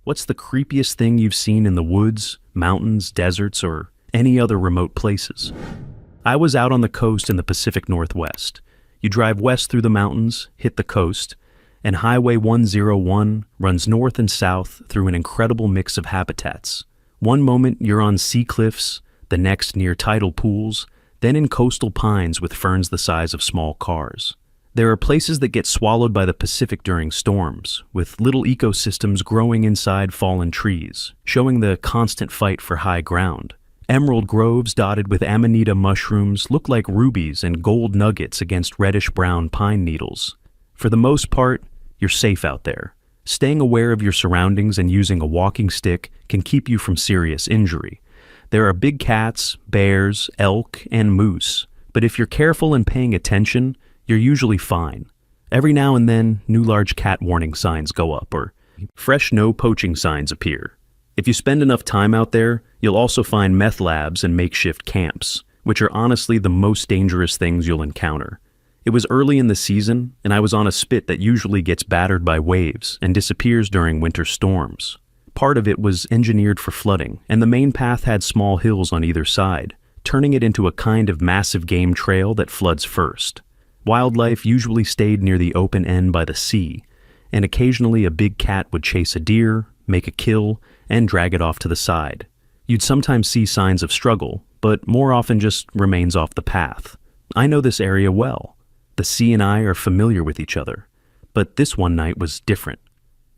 What's the creepiest thing you've seen in the woods, mountains, deserts, or any other remote places? I was out on the coast in the Pacific Northwest. You drive west through the mountains, hit the coast, and Highway 101 runs north and south through an incredible mix of habitats. One moment you're on sea cliffs, the next near tidal pools, then in coastal pines with ferns the size of small cars. There are places that get swallowed by the Pacific during storms, with little ecosystems growing inside fallen trees, showing the constant fight for high ground. Emerald groves dotted with amanita mushrooms look like rubies and gold nuggets against reddish-brown pine needles. For the most part, you're safe out there. Staying aware of your surroundings and using a walking stick can keep you from serious injury. There are big cats, bears, elk, and moose, but if you're careful and paying attention, you're usually fine. Every now and then, new large cat warning signs go up, or fresh no poaching signs appear. If you spend enough time out there, you'll also find meth labs and makeshift camps, which are honestly the most dangerous things you'll encounter. It was early in the season, and I was on a spit that usually gets battered by waves and disappears during winter storms. Part of it was engineered for flooding, and the main path had small hills on either side, turning it into a kind of massive game trail that floods first. Wildlife usually stayed near the open end by the sea, and occasionally a big cat would chase a deer, make a kill, and drag it off to the side. You'd sometimes see signs of struggle, but more often just remains off the path. I know this area well. The sea and I are familiar with each other, but this one night was different.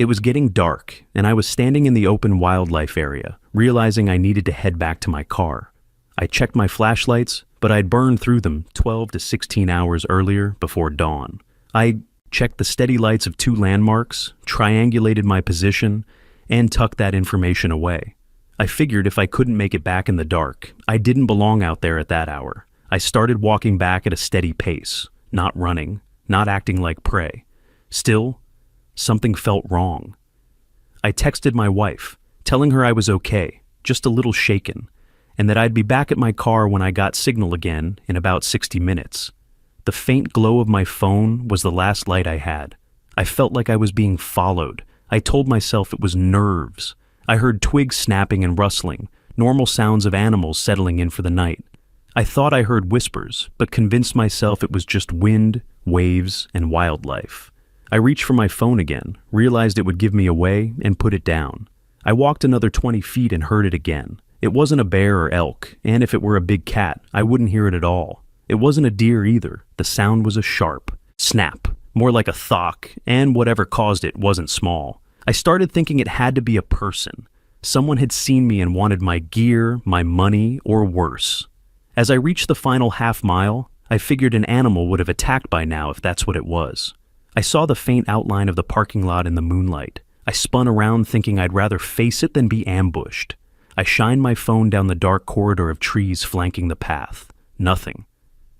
It was getting dark, and I was standing in the open wildlife area, realizing I needed to head back to my car. I checked my flashlights, but I'd burned through them 12 to 16 hours earlier before dawn. I checked the steady lights of 2 landmarks, triangulated my position, and tucked that information away. I figured if I couldn't make it back in the dark, I didn't belong out there at that hour. I started walking back at a steady pace, not running, not acting like prey. Still, something felt wrong. I texted my wife, telling her I was okay, just a little shaken, and that I'd be back at my car when I got signal again in about 60 minutes. The faint glow of my phone was the last light I had. I felt like I was being followed. I told myself it was nerves. I heard twigs snapping and rustling, normal sounds of animals settling in for the night. I thought I heard whispers, but convinced myself it was just wind, waves, and wildlife. I reached for my phone again, realized it would give me away, and put it down. I walked another 20 feet and heard it again. It wasn't a bear or elk, and if it were a big cat, I wouldn't hear it at all. It wasn't a deer either. The sound was a sharp snap, more like a thock, and whatever caused it wasn't small. I started thinking it had to be a person. Someone had seen me and wanted my gear, my money, or worse. As I reached the final half mile, I figured an animal would have attacked by now if that's what it was. I saw the faint outline of the parking lot in the moonlight. I spun around thinking I'd rather face it than be ambushed. I shined my phone down the dark corridor of trees flanking the path. Nothing.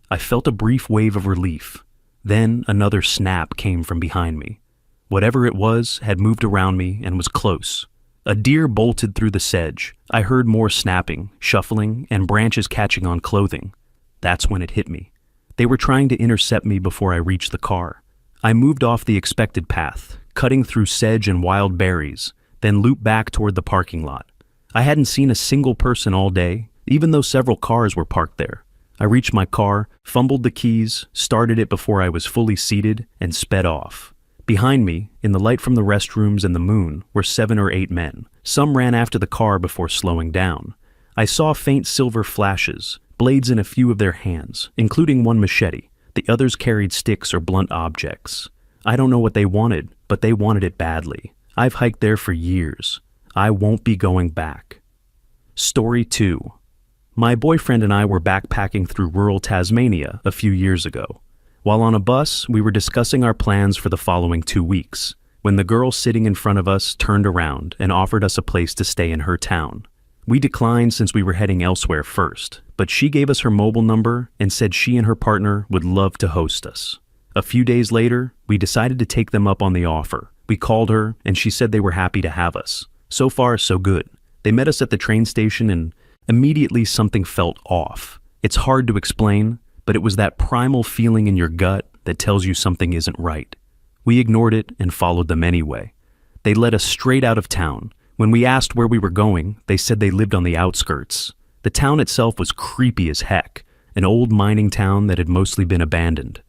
I felt a brief wave of relief. Then another snap came from behind me. Whatever it was had moved around me and was close. A deer bolted through the sedge. I heard more snapping, shuffling, and branches catching on clothing. That's when it hit me. They were trying to intercept me before I reached the car. I moved off the expected path, cutting through sedge and wild berries, then looped back toward the parking lot. I hadn't seen a single person all day, even though several cars were parked there. I reached my car, fumbled the keys, started it before I was fully seated, and sped off. Behind me, in the light from the restrooms and the moon, were 7 or 8 men. Some ran after the car before slowing down. I saw faint silver flashes, blades in a few of their hands, including one machete. The others carried sticks or blunt objects. I don't know what they wanted, but they wanted it badly. I've hiked there for years. I won't be going back. Story 2. My boyfriend and I were backpacking through rural Tasmania a few years ago. While on a bus, we were discussing our plans for the following 2 weeks, when the girl sitting in front of us turned around and offered us a place to stay in her town. We declined since we were heading elsewhere first, but she gave us her mobile number and said she and her partner would love to host us. A few days later, we decided to take them up on the offer. We called her, and she said they were happy to have us. So far, so good. They met us at the train station, and immediately something felt off. It's hard to explain, but it was that primal feeling in your gut that tells you something isn't right. We ignored it and followed them anyway. They led us straight out of town, When we asked where we were going, they said they lived on the outskirts. The town itself was creepy as heck, an old mining town that had mostly been abandoned.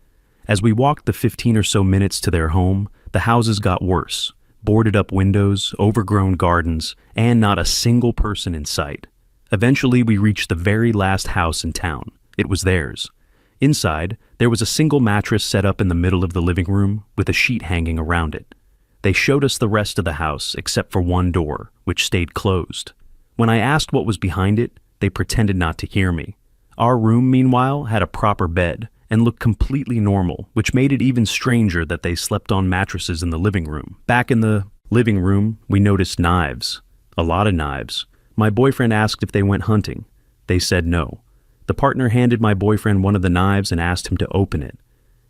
As we walked the 15 or so minutes to their home, the houses got worse. Boarded up windows, overgrown gardens, and not a single person in sight. Eventually, we reached the very last house in town. It was theirs. Inside, there was a single mattress set up in the middle of the living room with a sheet hanging around it. They showed us the rest of the house except for one door, which stayed closed. When I asked what was behind it, they pretended not to hear me. Our room, meanwhile, had a proper bed and looked completely normal, which made it even stranger that they slept on mattresses in the living room. Back in the living room, we noticed knives. A lot of knives. My boyfriend asked if they went hunting. They said no. The partner handed my boyfriend one of the knives and asked him to open it.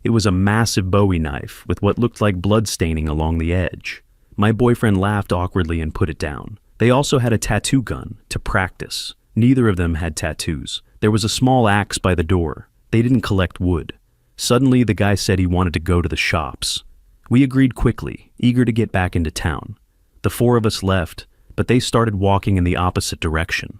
It was a massive Bowie knife with what looked like blood staining along the edge. My boyfriend laughed awkwardly and put it down. They also had a tattoo gun to practice. Neither of them had tattoos. There was a small axe by the door. They didn't collect wood. Suddenly, the guy said he wanted to go to the shops. We agreed quickly, eager to get back into town. The four of us left, but they started walking in the opposite direction.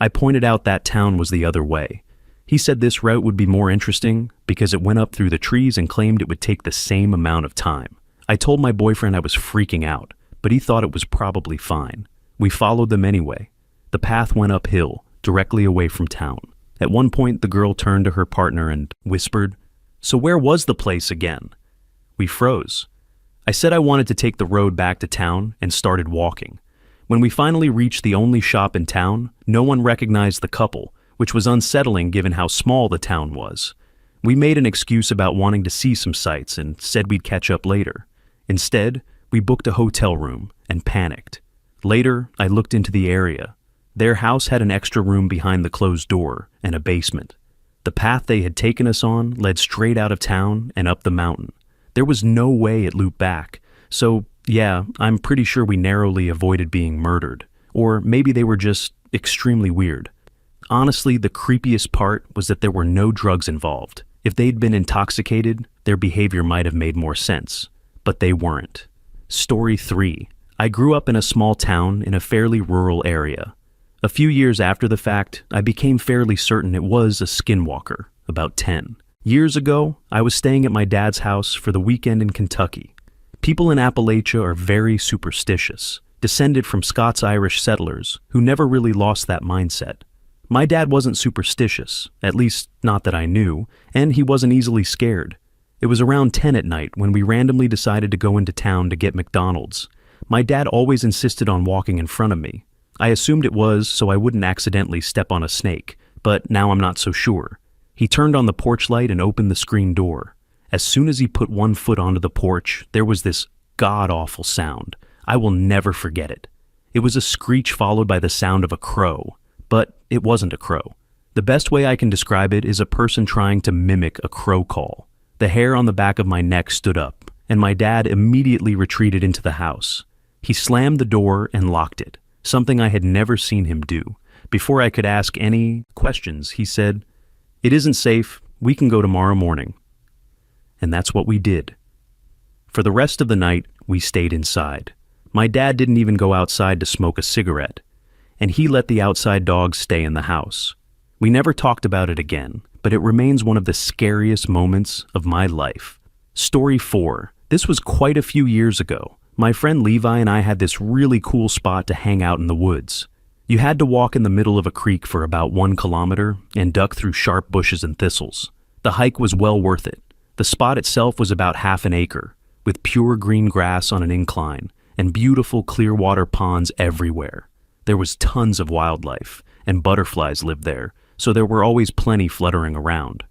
I pointed out that town was the other way. He said this route would be more interesting because it went up through the trees and claimed it would take the same amount of time. I told my boyfriend I was freaking out, but he thought it was probably fine. We followed them anyway. The path went uphill, directly away from town. At one point, the girl turned to her partner and whispered, "So where was the place again?" We froze. I said I wanted to take the road back to town and started walking. When we finally reached the only shop in town, no one recognized the couple, which was unsettling given how small the town was. We made an excuse about wanting to see some sights and said we'd catch up later. Instead, we booked a hotel room and panicked. Later, I looked into the area. Their house had an extra room behind the closed door and a basement. The path they had taken us on led straight out of town and up the mountain. There was no way it looped back, so yeah, I'm pretty sure we narrowly avoided being murdered. Or maybe they were just extremely weird. Honestly, the creepiest part was that there were no drugs involved. If they'd been intoxicated, their behavior might have made more sense. But they weren't. Story 3. I grew up in a small town in a fairly rural area. A few years after the fact, I became fairly certain it was a skinwalker, about 10. Years ago, I was staying at my dad's house for the weekend in Kentucky. People in Appalachia are very superstitious, descended from Scots-Irish settlers who never really lost that mindset. My dad wasn't superstitious, at least not that I knew, and he wasn't easily scared. It was around 10 at night when we randomly decided to go into town to get McDonald's. My dad always insisted on walking in front of me. I assumed it was so I wouldn't accidentally step on a snake, but now I'm not so sure. He turned on the porch light and opened the screen door. As soon as he put one foot onto the porch, there was this god-awful sound. I will never forget it. It was a screech followed by the sound of a crow. But it wasn't a crow. The best way I can describe it is a person trying to mimic a crow call. The hair on the back of my neck stood up, and my dad immediately retreated into the house. He slammed the door and locked it, something I had never seen him do. Before I could ask any questions, he said, "It isn't safe. We can go tomorrow morning." And that's what we did. For the rest of the night, we stayed inside. My dad didn't even go outside to smoke a cigarette, and he let the outside dogs stay in the house. We never talked about it again, but it remains one of the scariest moments of my life. Story 4. This was quite a few years ago. My friend Levi and I had this really cool spot to hang out in the woods. You had to walk in the middle of a creek for about 1 kilometer and duck through sharp bushes and thistles. The hike was well worth it. The spot itself was about half an acre, with pure green grass on an incline and beautiful clear water ponds everywhere. There was tons of wildlife, and butterflies lived there, so there were always plenty fluttering around.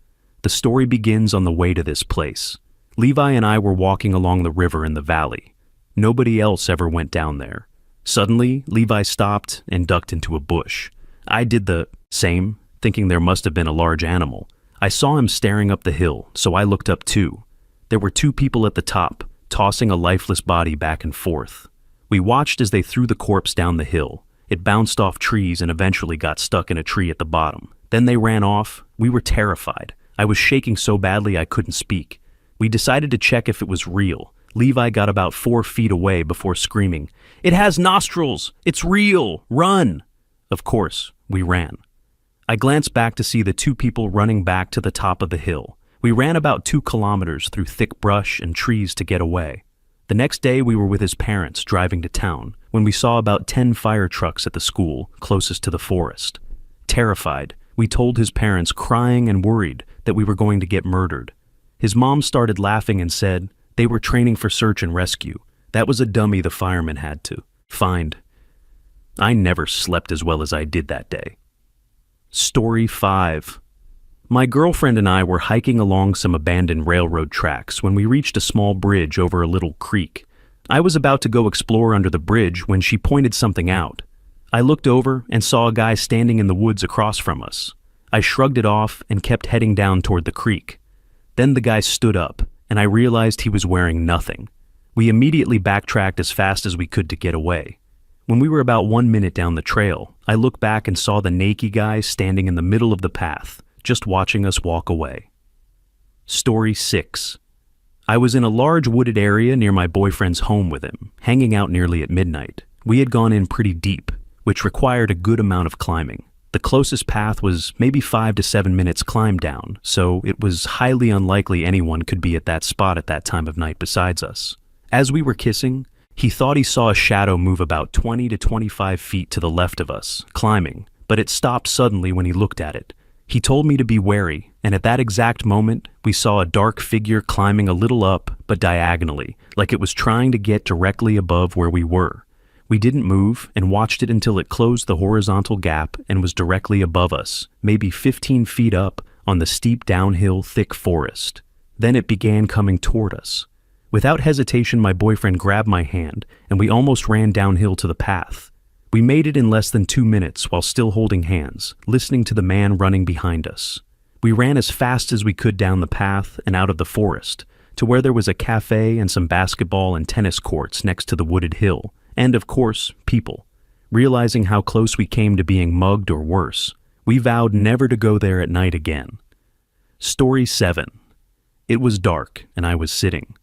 The story begins on the way to this place. Levi and I were walking along the river in the valley. Nobody else ever went down there. Suddenly, Levi stopped and ducked into a bush. I did the same, thinking there must have been a large animal. I saw him staring up the hill, so I looked up too. There were 2 people at the top, tossing a lifeless body back and forth. We watched as they threw the corpse down the hill. It bounced off trees and eventually got stuck in a tree at the bottom. Then they ran off. We were terrified. I was shaking so badly I couldn't speak. We decided to check if it was real. Levi got about 4 feet away before screaming, "It has nostrils! It's real! Run!" Of course, we ran. I glanced back to see the two people running back to the top of the hill. We ran about 2 kilometers through thick brush and trees to get away. The next day we were with his parents driving to town when we saw about 10 fire trucks at the school closest to the forest. Terrified, we told his parents, crying and worried, that we were going to get murdered. His mom started laughing and said they were training for search and rescue. That was a dummy the firemen had to find. I never slept as well as I did that day. Story 5. My girlfriend and I were hiking along some abandoned railroad tracks when we reached a small bridge over a little creek. I was about to go explore under the bridge when she pointed something out. I looked over and saw a guy standing in the woods across from us. I shrugged it off and kept heading down toward the creek. Then the guy stood up, and I realized he was wearing nothing. We immediately backtracked as fast as we could to get away. When we were about 1 minute down the trail, I looked back and saw the naked guy standing in the middle of the path, just watching us walk away. Story 6. I was in a large wooded area near my boyfriend's home with him, hanging out nearly at midnight. We had gone in pretty deep, which required a good amount of climbing. The closest path was maybe 5 to 7 minutes climb down, so it was highly unlikely anyone could be at that spot at that time of night besides us. As we were kissing, he thought he saw a shadow move about 20 to 25 feet to the left of us, climbing, but it stopped suddenly when he looked at it. He told me to be wary, and at that exact moment, we saw a dark figure climbing a little up, but diagonally, like it was trying to get directly above where we were. We didn't move and watched it until it closed the horizontal gap and was directly above us, maybe 15 feet up on the steep downhill thick forest. Then it began coming toward us. Without hesitation, my boyfriend grabbed my hand, and we almost ran downhill to the path. We made it in less than 2 minutes while still holding hands, listening to the man running behind us. We ran as fast as we could down the path and out of the forest, to where there was a cafe and some basketball and tennis courts next to the wooded hill, and of course, people. Realizing how close we came to being mugged or worse, we vowed never to go there at night again. Story 7. It was dark, and I was sitting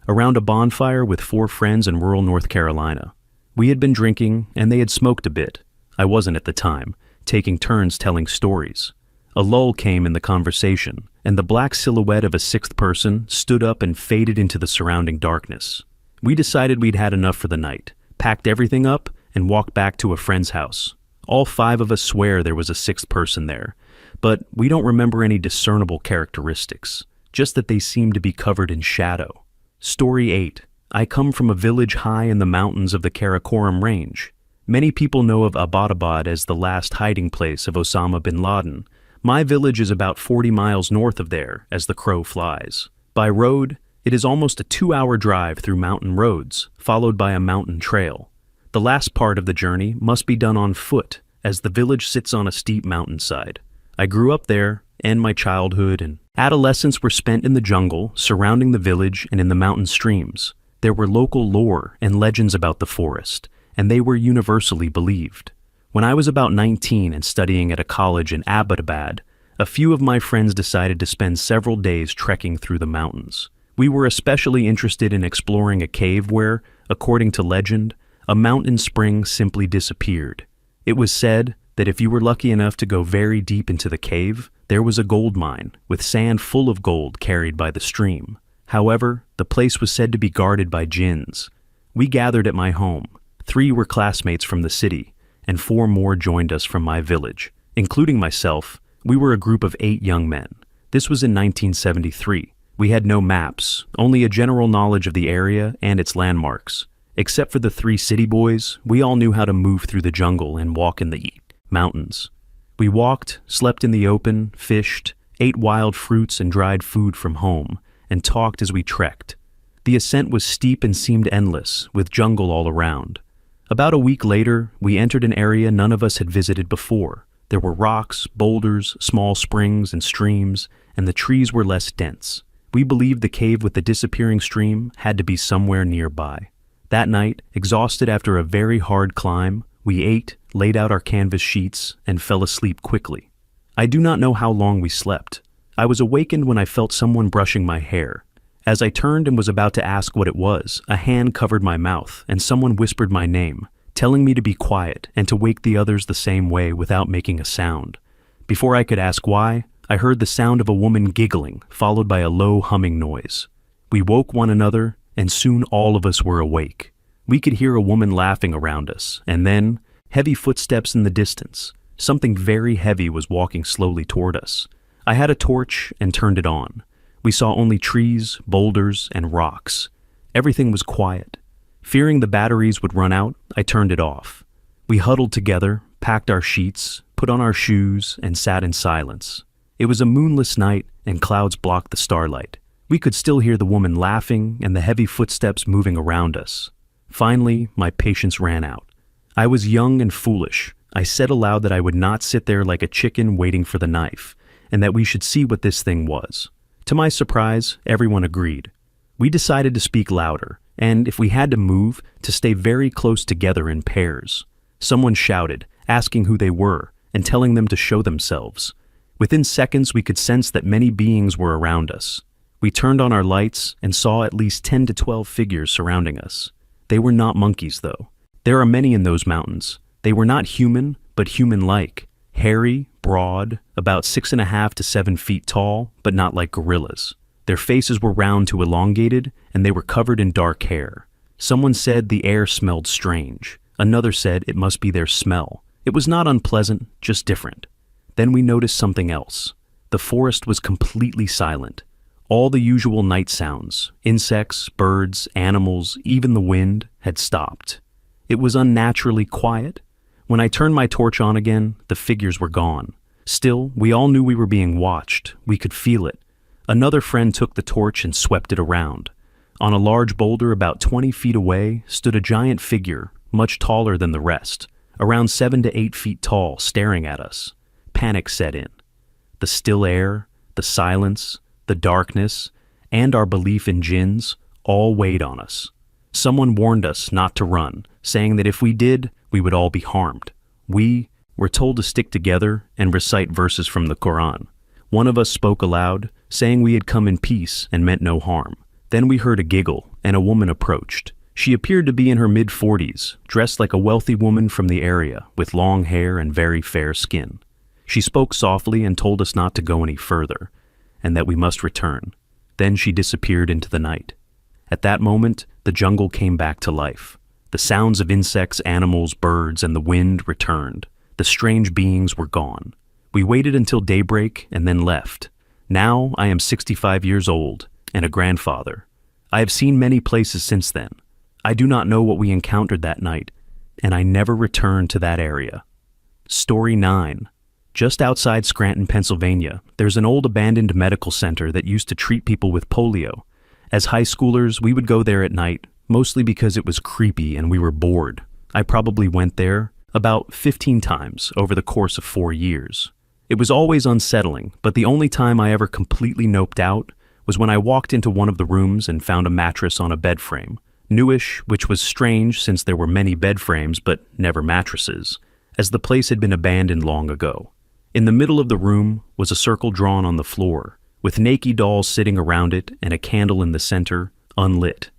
around a bonfire with 4 friends in rural North Carolina. We had been drinking, and they had smoked a bit. I wasn't at the time, taking turns telling stories. A lull came in the conversation, and the black silhouette of a 6th person stood up and faded into the surrounding darkness. We decided we'd had enough for the night, packed everything up, and walked back to a friend's house. All 5 of us swear there was a 6th person there, but we don't remember any discernible characteristics, just that they seemed to be covered in shadow. Story 8. I come from a village high in the mountains of the Karakoram Range. Many people know of Abbottabad as the last hiding place of Osama bin Laden. My village is about 40 miles north of there, as the crow flies. By road, it is almost a 2-hour drive through mountain roads, followed by a mountain trail. The last part of the journey must be done on foot, as the village sits on a steep mountainside. I grew up there, and my childhood and adolescence were spent in the jungle, surrounding the village and in the mountain streams. There were local lore and legends about the forest, and they were universally believed. When I was about 19 and studying at a college in Abbottabad, a few of my friends decided to spend several days trekking through the mountains. We were especially interested in exploring a cave where, according to legend, a mountain spring simply disappeared. It was said that if you were lucky enough to go very deep into the cave, there was a gold mine, with sand full of gold carried by the stream. However, the place was said to be guarded by jinns. We gathered at my home. 3 were classmates from the city, and 4 more joined us from my village. Including myself, we were a group of 8 young men. This was in 1973. We had no maps, only a general knowledge of the area and its landmarks. Except for the 3 city boys, we all knew how to move through the jungle and walk in the mountains. We walked, slept in the open, fished, ate wild fruits and dried food from home, and talked as we trekked. The ascent was steep and seemed endless, with jungle all around. About a week later, we entered an area none of us had visited before. There were rocks, boulders, small springs, and streams, and the trees were less dense. We believed the cave with the disappearing stream had to be somewhere nearby. That night, exhausted after a very hard climb, we ate, laid out our canvas sheets, and fell asleep quickly. I do not know how long we slept. I was awakened when I felt someone brushing my hair. As I turned and was about to ask what it was, a hand covered my mouth and someone whispered my name, telling me to be quiet and to wake the others the same way without making a sound. Before I could ask why, I heard the sound of a woman giggling, followed by a low humming noise. We woke one another, and soon all of us were awake. We could hear a woman laughing around us, and then, heavy footsteps in the distance. Something very heavy was walking slowly toward us. I had a torch and turned it on. We saw only trees, boulders, and rocks. Everything was quiet. Fearing the batteries would run out, I turned it off. We huddled together, packed our sheets, put on our shoes, and sat in silence. It was a moonless night, and clouds blocked the starlight. We could still hear the woman laughing and the heavy footsteps moving around us. Finally, my patience ran out. I was young and foolish. I said aloud that I would not sit there like a chicken waiting for the knife, and that we should see what this thing was. To my surprise, everyone agreed. We decided to speak louder, and if we had to move, to stay very close together in pairs. Someone shouted, asking who they were, and telling them to show themselves. Within seconds, we could sense that many beings were around us. We turned on our lights and saw at least 10 to 12 figures surrounding us. They were not monkeys, though. There are many in those mountains. They were not human, but human-like. Hairy, broad, about 6.5 to 7 feet tall, but not like gorillas. Their faces were round to elongated, and they were covered in dark hair. Someone said the air smelled strange. Another said it must be their smell. It was not unpleasant, just different. Then we noticed something else. The forest was completely silent. All the usual night sounds, insects, birds, animals, even the wind, had stopped. It was unnaturally quiet. When I turned my torch on again, the figures were gone. Still, we all knew we were being watched. We could feel it. Another friend took the torch and swept it around. On a large boulder about 20 feet away stood a giant figure, much taller than the rest, around 7 to 8 feet tall, staring at us. Panic set in. The still air, the silence, the darkness, and our belief in jinns all weighed on us. Someone warned us not to run, saying that if we did, we would all be harmed. We were told to stick together and recite verses from the Quran. One of us spoke aloud, saying we had come in peace and meant no harm. Then we heard a giggle, and a woman approached. She appeared to be in her mid-40s, dressed like a wealthy woman from the area, with long hair and very fair skin. She spoke softly and told us not to go any further, and that we must return. Then she disappeared into the night. At that moment, the jungle came back to life. The sounds of insects, animals, birds, and the wind returned. The strange beings were gone. We waited until daybreak and then left. Now I am 65 years old and a grandfather. I have seen many places since then. I do not know what we encountered that night, and I never returned to that area. Story 9. Just outside Scranton, Pennsylvania, there's an old abandoned medical center that used to treat people with polio. As high schoolers, we would go there at night, mostly because it was creepy and we were bored. I probably went there about 15 times over the course of 4 years. It was always unsettling, but the only time I ever completely noped out was when I walked into one of the rooms and found a mattress on a bed frame. Newish, which was strange since there were many bed frames but never mattresses, as the place had been abandoned long ago. In the middle of the room was a circle drawn on the floor, with naked dolls sitting around it and a candle in the center, unlit.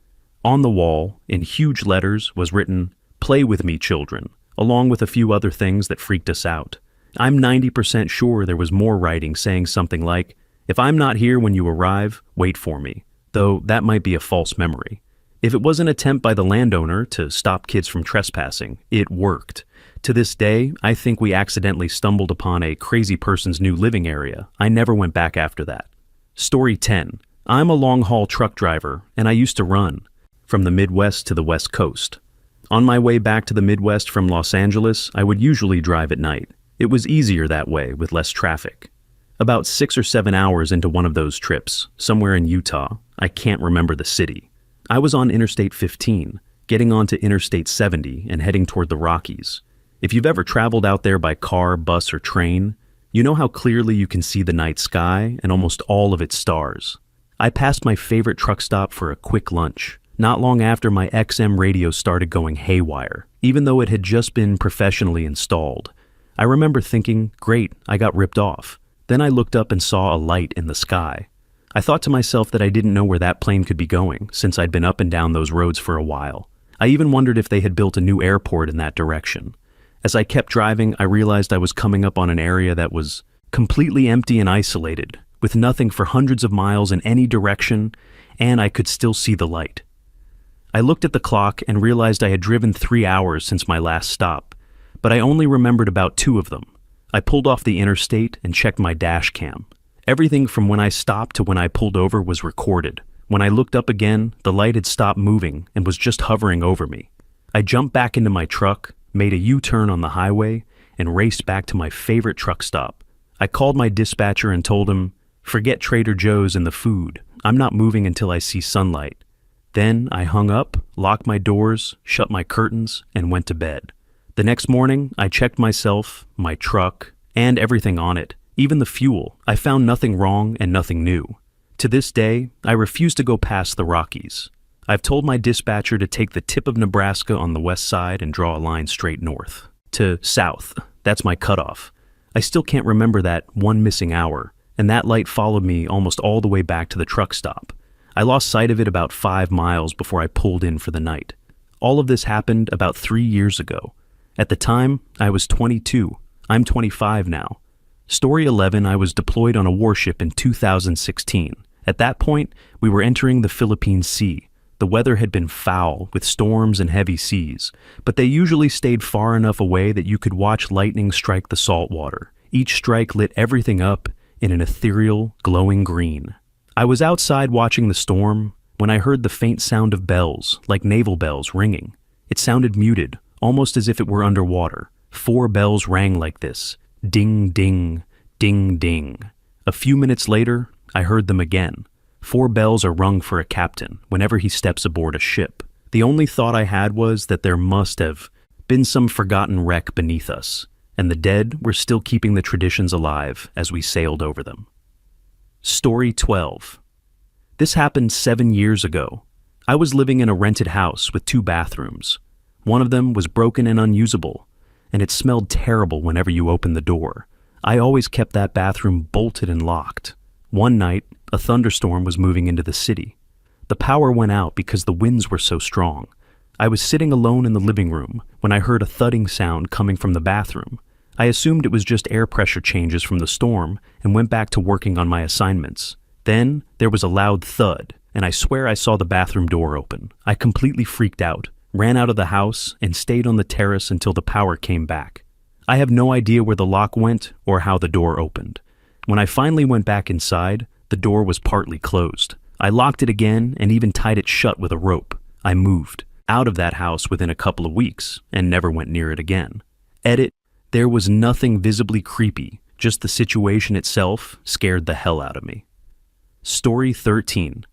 On the wall, in huge letters, was written, "Play with me, children," along with a few other things that freaked us out. I'm 90% sure there was more writing saying something like, "If I'm not here when you arrive, wait for me," though that might be a false memory. If it was an attempt by the landowner to stop kids from trespassing, it worked. To this day, I think we accidentally stumbled upon a crazy person's new living area. I never went back after that. Story 10. I'm a long-haul truck driver, and I used to run from the Midwest to the West Coast. On my way back to the Midwest from Los Angeles, I would usually drive at night. It was easier that way, with less traffic. About 6 or 7 hours into one of those trips, somewhere in Utah, I can't remember the city, I was on Interstate 15, getting onto Interstate 70 and heading toward the Rockies. If you've ever traveled out there by car, bus, or train, you know how clearly you can see the night sky and almost all of its stars. I passed my favorite truck stop for a quick lunch, not long after my XM radio started going haywire, even though it had just been professionally installed. I remember thinking, great, I got ripped off. Then I looked up and saw a light in the sky. I thought to myself that I didn't know where that plane could be going, since I'd been up and down those roads for a while. I even wondered if they had built a new airport in that direction. As I kept driving, I realized I was coming up on an area that was completely empty and isolated, with nothing for hundreds of miles in any direction, and I could still see the light. I looked at the clock and realized I had driven 3 hours since my last stop, but I only remembered about 2 of them. I pulled off the interstate and checked my dash cam. Everything from when I stopped to when I pulled over was recorded. When I looked up again, the light had stopped moving and was just hovering over me. I jumped back into my truck, made a U-turn on the highway, and raced back to my favorite truck stop. I called my dispatcher and told him, "Forget Trader Joe's and the food. I'm not moving until I see sunlight." Then I hung up, locked my doors, shut my curtains, and went to bed. The next morning, I checked myself, my truck, and everything on it, even the fuel. I found nothing wrong and nothing new. To this day, I refuse to go past the Rockies. I've told my dispatcher to take the tip of Nebraska on the west side and draw a line straight north. To south. That's my cutoff. I still can't remember that one missing hour, and that light followed me almost all the way back to the truck stop. I lost sight of it about 5 miles before I pulled in for the night. All of this happened about 3 years ago. At the time, I was 22. I'm 25 now. Story 11, I was deployed on a warship in 2016. At that point, we were entering the Philippine Sea. The weather had been foul, with storms and heavy seas, but they usually stayed far enough away that you could watch lightning strike the salt water. Each strike lit everything up in an ethereal, glowing green. I was outside watching the storm when I heard the faint sound of bells, like naval bells, ringing. It sounded muted, almost as if it were underwater. 4 bells rang like this: ding, ding, ding, ding. A few minutes later, I heard them again. 4 bells are rung for a captain whenever he steps aboard a ship. The only thought I had was that there must have been some forgotten wreck beneath us, and the dead were still keeping the traditions alive as we sailed over them. Story 12. This happened 7 years ago. I was living in a rented house with 2 bathrooms. One of them was broken and unusable, and it smelled terrible whenever you opened the door. I always kept that bathroom bolted and locked. One night, a thunderstorm was moving into the city. The power went out because the winds were so strong. I was sitting alone in the living room when I heard a thudding sound coming from the bathroom. I assumed it was just air pressure changes from the storm and went back to working on my assignments. Then there was a loud thud, and I swear I saw the bathroom door open. I completely freaked out, ran out of the house, and stayed on the terrace until the power came back. I have no idea where the lock went or how the door opened. When I finally went back inside, the door was partly closed. I locked it again and even tied it shut with a rope. I moved out of that house within a couple of weeks and never went near it again. Edit. There was nothing visibly creepy, just the situation itself scared the hell out of me. Story 13.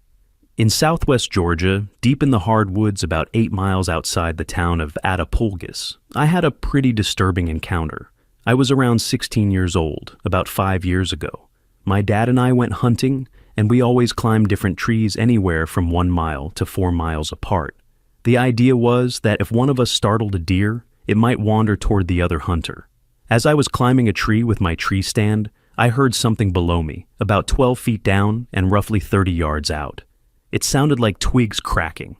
In southwest Georgia, deep in the hardwoods about 8 miles outside the town of Attapulgis, I had a pretty disturbing encounter. I was around 16 years old, about 5 years ago. My dad and I went hunting, and we always climbed different trees anywhere from 1 mile to 4 miles apart. The idea was that if one of us startled a deer, it might wander toward the other hunter. As I was climbing a tree with my tree stand, I heard something below me, about 12 feet down and roughly 30 yards out. It sounded like twigs cracking.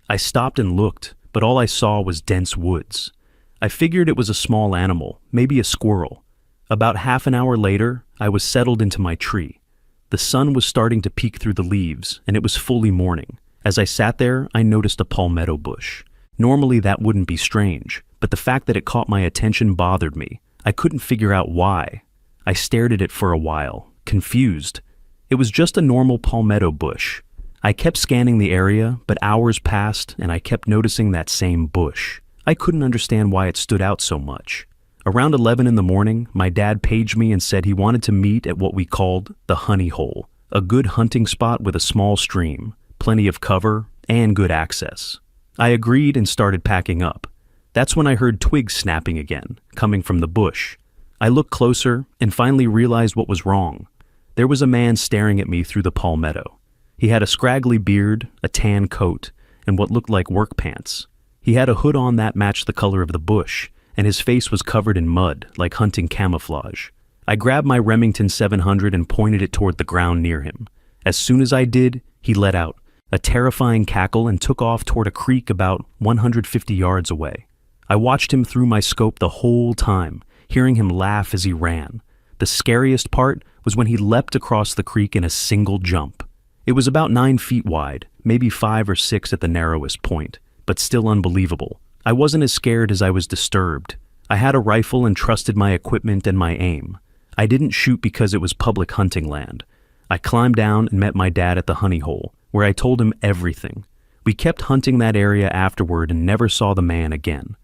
I stopped and looked, but all I saw was dense woods. I figured it was a small animal, maybe a squirrel. About half an hour later, I was settled into my tree. The sun was starting to peek through the leaves, and it was fully morning. As I sat there, I noticed a palmetto bush. Normally that wouldn't be strange, but the fact that it caught my attention bothered me. I couldn't figure out why. I stared at it for a while, confused. It was just a normal palmetto bush. I kept scanning the area, but hours passed and I kept noticing that same bush. I couldn't understand why it stood out so much. Around 11 in the morning, my dad paged me and said he wanted to meet at what we called the honey hole, a good hunting spot with a small stream, plenty of cover, and good access. I agreed and started packing up. That's when I heard twigs snapping again, coming from the bush. I looked closer and finally realized what was wrong. There was a man staring at me through the palmetto. He had a scraggly beard, a tan coat, and what looked like work pants. He had a hood on that matched the color of the bush, and his face was covered in mud, like hunting camouflage. I grabbed my Remington 700 and pointed it toward the ground near him. As soon as I did, he let out a terrifying cackle and took off toward a creek about 150 yards away. I watched him through my scope the whole time, hearing him laugh as he ran. The scariest part was when he leapt across the creek in a single jump. It was about 9 feet wide, maybe 5 or 6 at the narrowest point, but still unbelievable. I wasn't as scared as I was disturbed. I had a rifle and trusted my equipment and my aim. I didn't shoot because it was public hunting land. I climbed down and met my dad at the honey hole, where I told him everything. We kept hunting that area afterward and never saw the man again.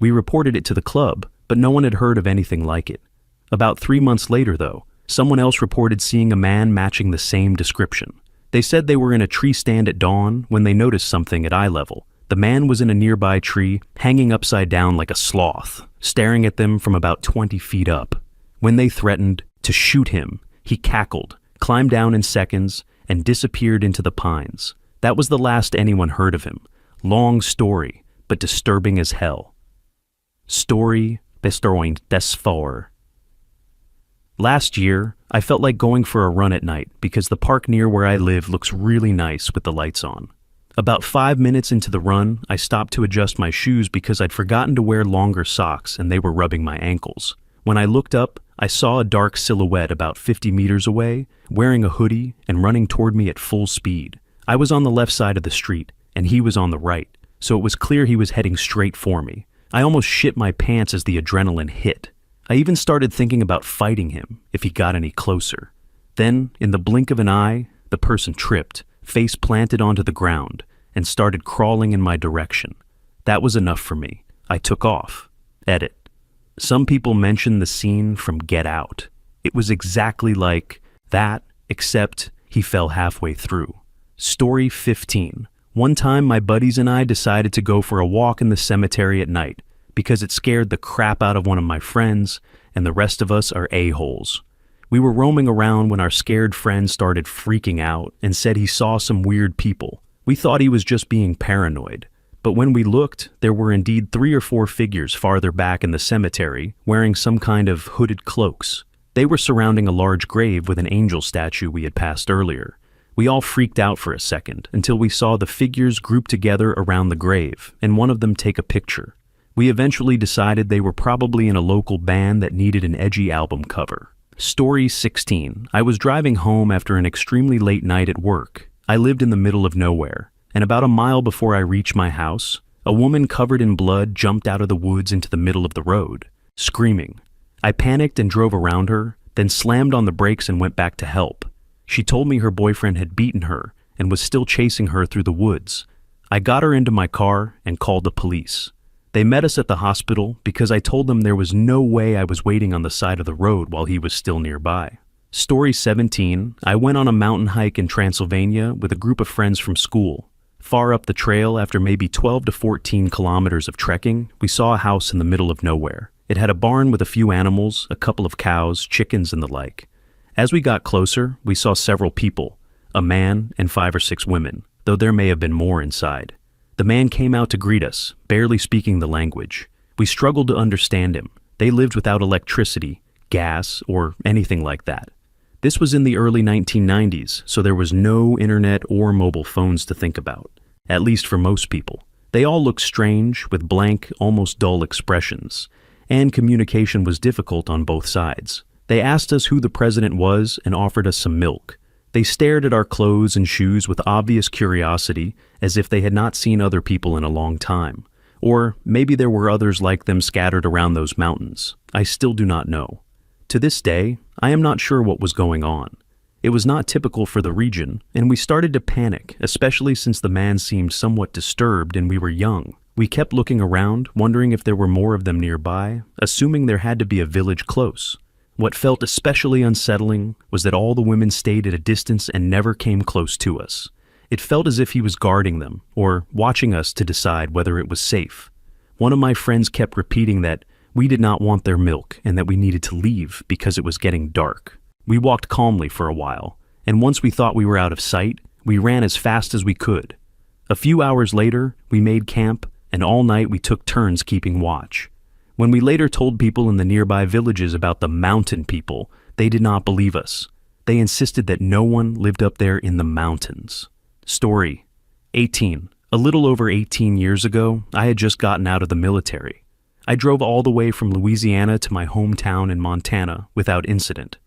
We reported it to the club, but no one had heard of anything like it. About 3 months later, though, someone else reported seeing a man matching the same description. They said they were in a tree stand at dawn when they noticed something at eye level. The man was in a nearby tree, hanging upside down like a sloth, staring at them from about 20 feet up. When they threatened to shoot him, he cackled, climbed down in seconds, and disappeared into the pines. That was the last anyone heard of him. Long story, but disturbing as hell. Story bestående des for. Last year, I felt like going for a run at night because the park near where I live looks really nice with the lights on. About 5 minutes into the run, I stopped to adjust my shoes because I'd forgotten to wear longer socks and they were rubbing my ankles. When I looked up, I saw a dark silhouette about 50 meters away, wearing a hoodie and running toward me at full speed. I was on the left side of the street, and he was on the right, so it was clear he was heading straight for me. I almost shit my pants as the adrenaline hit. I even started thinking about fighting him if he got any closer. Then, in the blink of an eye, the person tripped, face planted onto the ground, and started crawling in my direction. That was enough for me. I took off. Edit. Some people mention the scene from Get Out. It was exactly like that, except he fell halfway through. Story 15. One time my buddies and I decided to go for a walk in the cemetery at night because it scared the crap out of one of my friends and the rest of us are a-holes. We were roaming around when our scared friend started freaking out and said he saw some weird people. We thought he was just being paranoid. But when we looked, there were indeed 3 or 4 figures farther back in the cemetery wearing some kind of hooded cloaks. They were surrounding a large grave with an angel statue we had passed earlier. We all freaked out for a second until we saw the figures grouped together around the grave and one of them take a picture. We eventually decided they were probably in a local band that needed an edgy album cover. Story 16. I was driving home after an extremely late night at work. I lived in the middle of nowhere, and about a mile before I reached my house, a woman covered in blood jumped out of the woods into the middle of the road, screaming. I panicked and drove around her, then slammed on the brakes and went back to help. She told me her boyfriend had beaten her and was still chasing her through the woods. I got her into my car and called the police. They met us at the hospital because I told them there was no way I was waiting on the side of the road while he was still nearby. Story 17. I went on a mountain hike in Transylvania with a group of friends from school. Far up the trail, after maybe 12 to 14 kilometers of trekking, we saw a house in the middle of nowhere. It had a barn with a few animals, a couple of cows, chickens, and the like. As we got closer, we saw several people, a man and 5 or 6 women, though there may have been more inside. The man came out to greet us, barely speaking the language. We struggled to understand him. They lived without electricity, gas, or anything like that. This was in the early 1990s, so there was no internet or mobile phones to think about, at least for most people. They all looked strange, with blank, almost dull expressions, and communication was difficult on both sides. They asked us who the president was and offered us some milk. They stared at our clothes and shoes with obvious curiosity, as if they had not seen other people in a long time. Or maybe there were others like them scattered around those mountains. I still do not know. To this day, I am not sure what was going on. It was not typical for the region, and we started to panic, especially since the man seemed somewhat disturbed and we were young. We kept looking around, wondering if there were more of them nearby, assuming there had to be a village close. What felt especially unsettling was that all the women stayed at a distance and never came close to us. It felt as if he was guarding them, or watching us to decide whether it was safe. One of my friends kept repeating that we did not want their milk and that we needed to leave because it was getting dark. We walked calmly for a while, and once we thought we were out of sight, we ran as fast as we could. A few hours later, we made camp, and all night we took turns keeping watch. When we later told people in the nearby villages about the mountain people, they did not believe us. They insisted that no one lived up there in the mountains. Story 18. A little over 18 years ago, I had just gotten out of the military. I drove all the way from Louisiana to my hometown in Montana without incident.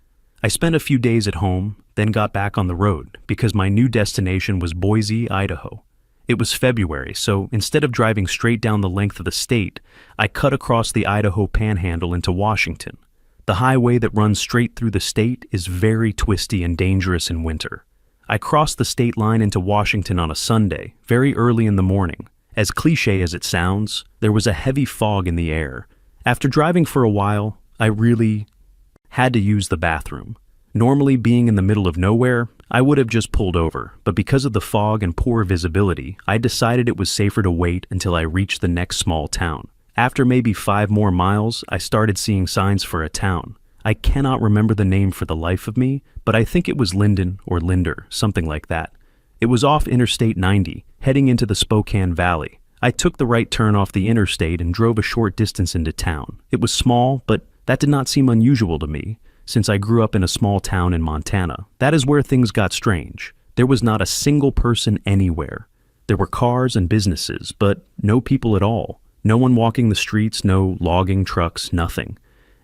I spent a few days at home, then got back on the road because my new destination was Boise, Idaho. It was February, so instead of driving straight down the length of the state, I cut across the Idaho Panhandle into Washington. The highway that runs straight through the state is very twisty and dangerous in winter. I crossed the state line into Washington on a Sunday, very early in the morning. As cliché as it sounds, there was a heavy fog in the air. After driving for a while, I really had to use the bathroom. Normally, being in the middle of nowhere, I would have just pulled over, but because of the fog and poor visibility, I decided it was safer to wait until I reached the next small town. After maybe 5 more miles, I started seeing signs for a town. I cannot remember the name for the life of me, but I think it was Linden or Linder, something like that. It was off Interstate 90, heading into the Spokane Valley. I took the right turn off the interstate and drove a short distance into town. It was small, but that did not seem unusual to me, since I grew up in a small town in Montana. That is where things got strange. There was not a single person anywhere. There were cars and businesses, but no people at all. No one walking the streets, no logging trucks, nothing.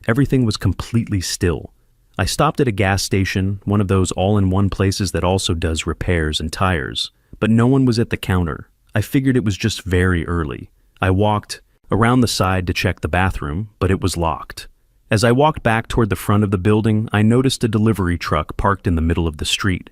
Everything was completely still. I stopped at a gas station, one of those all-in-one places that also does repairs and tires, but no one was at the counter. I figured it was just very early. I walked around the side to check the bathroom, but it was locked. As I walked back toward the front of the building, I noticed a delivery truck parked in the middle of the street.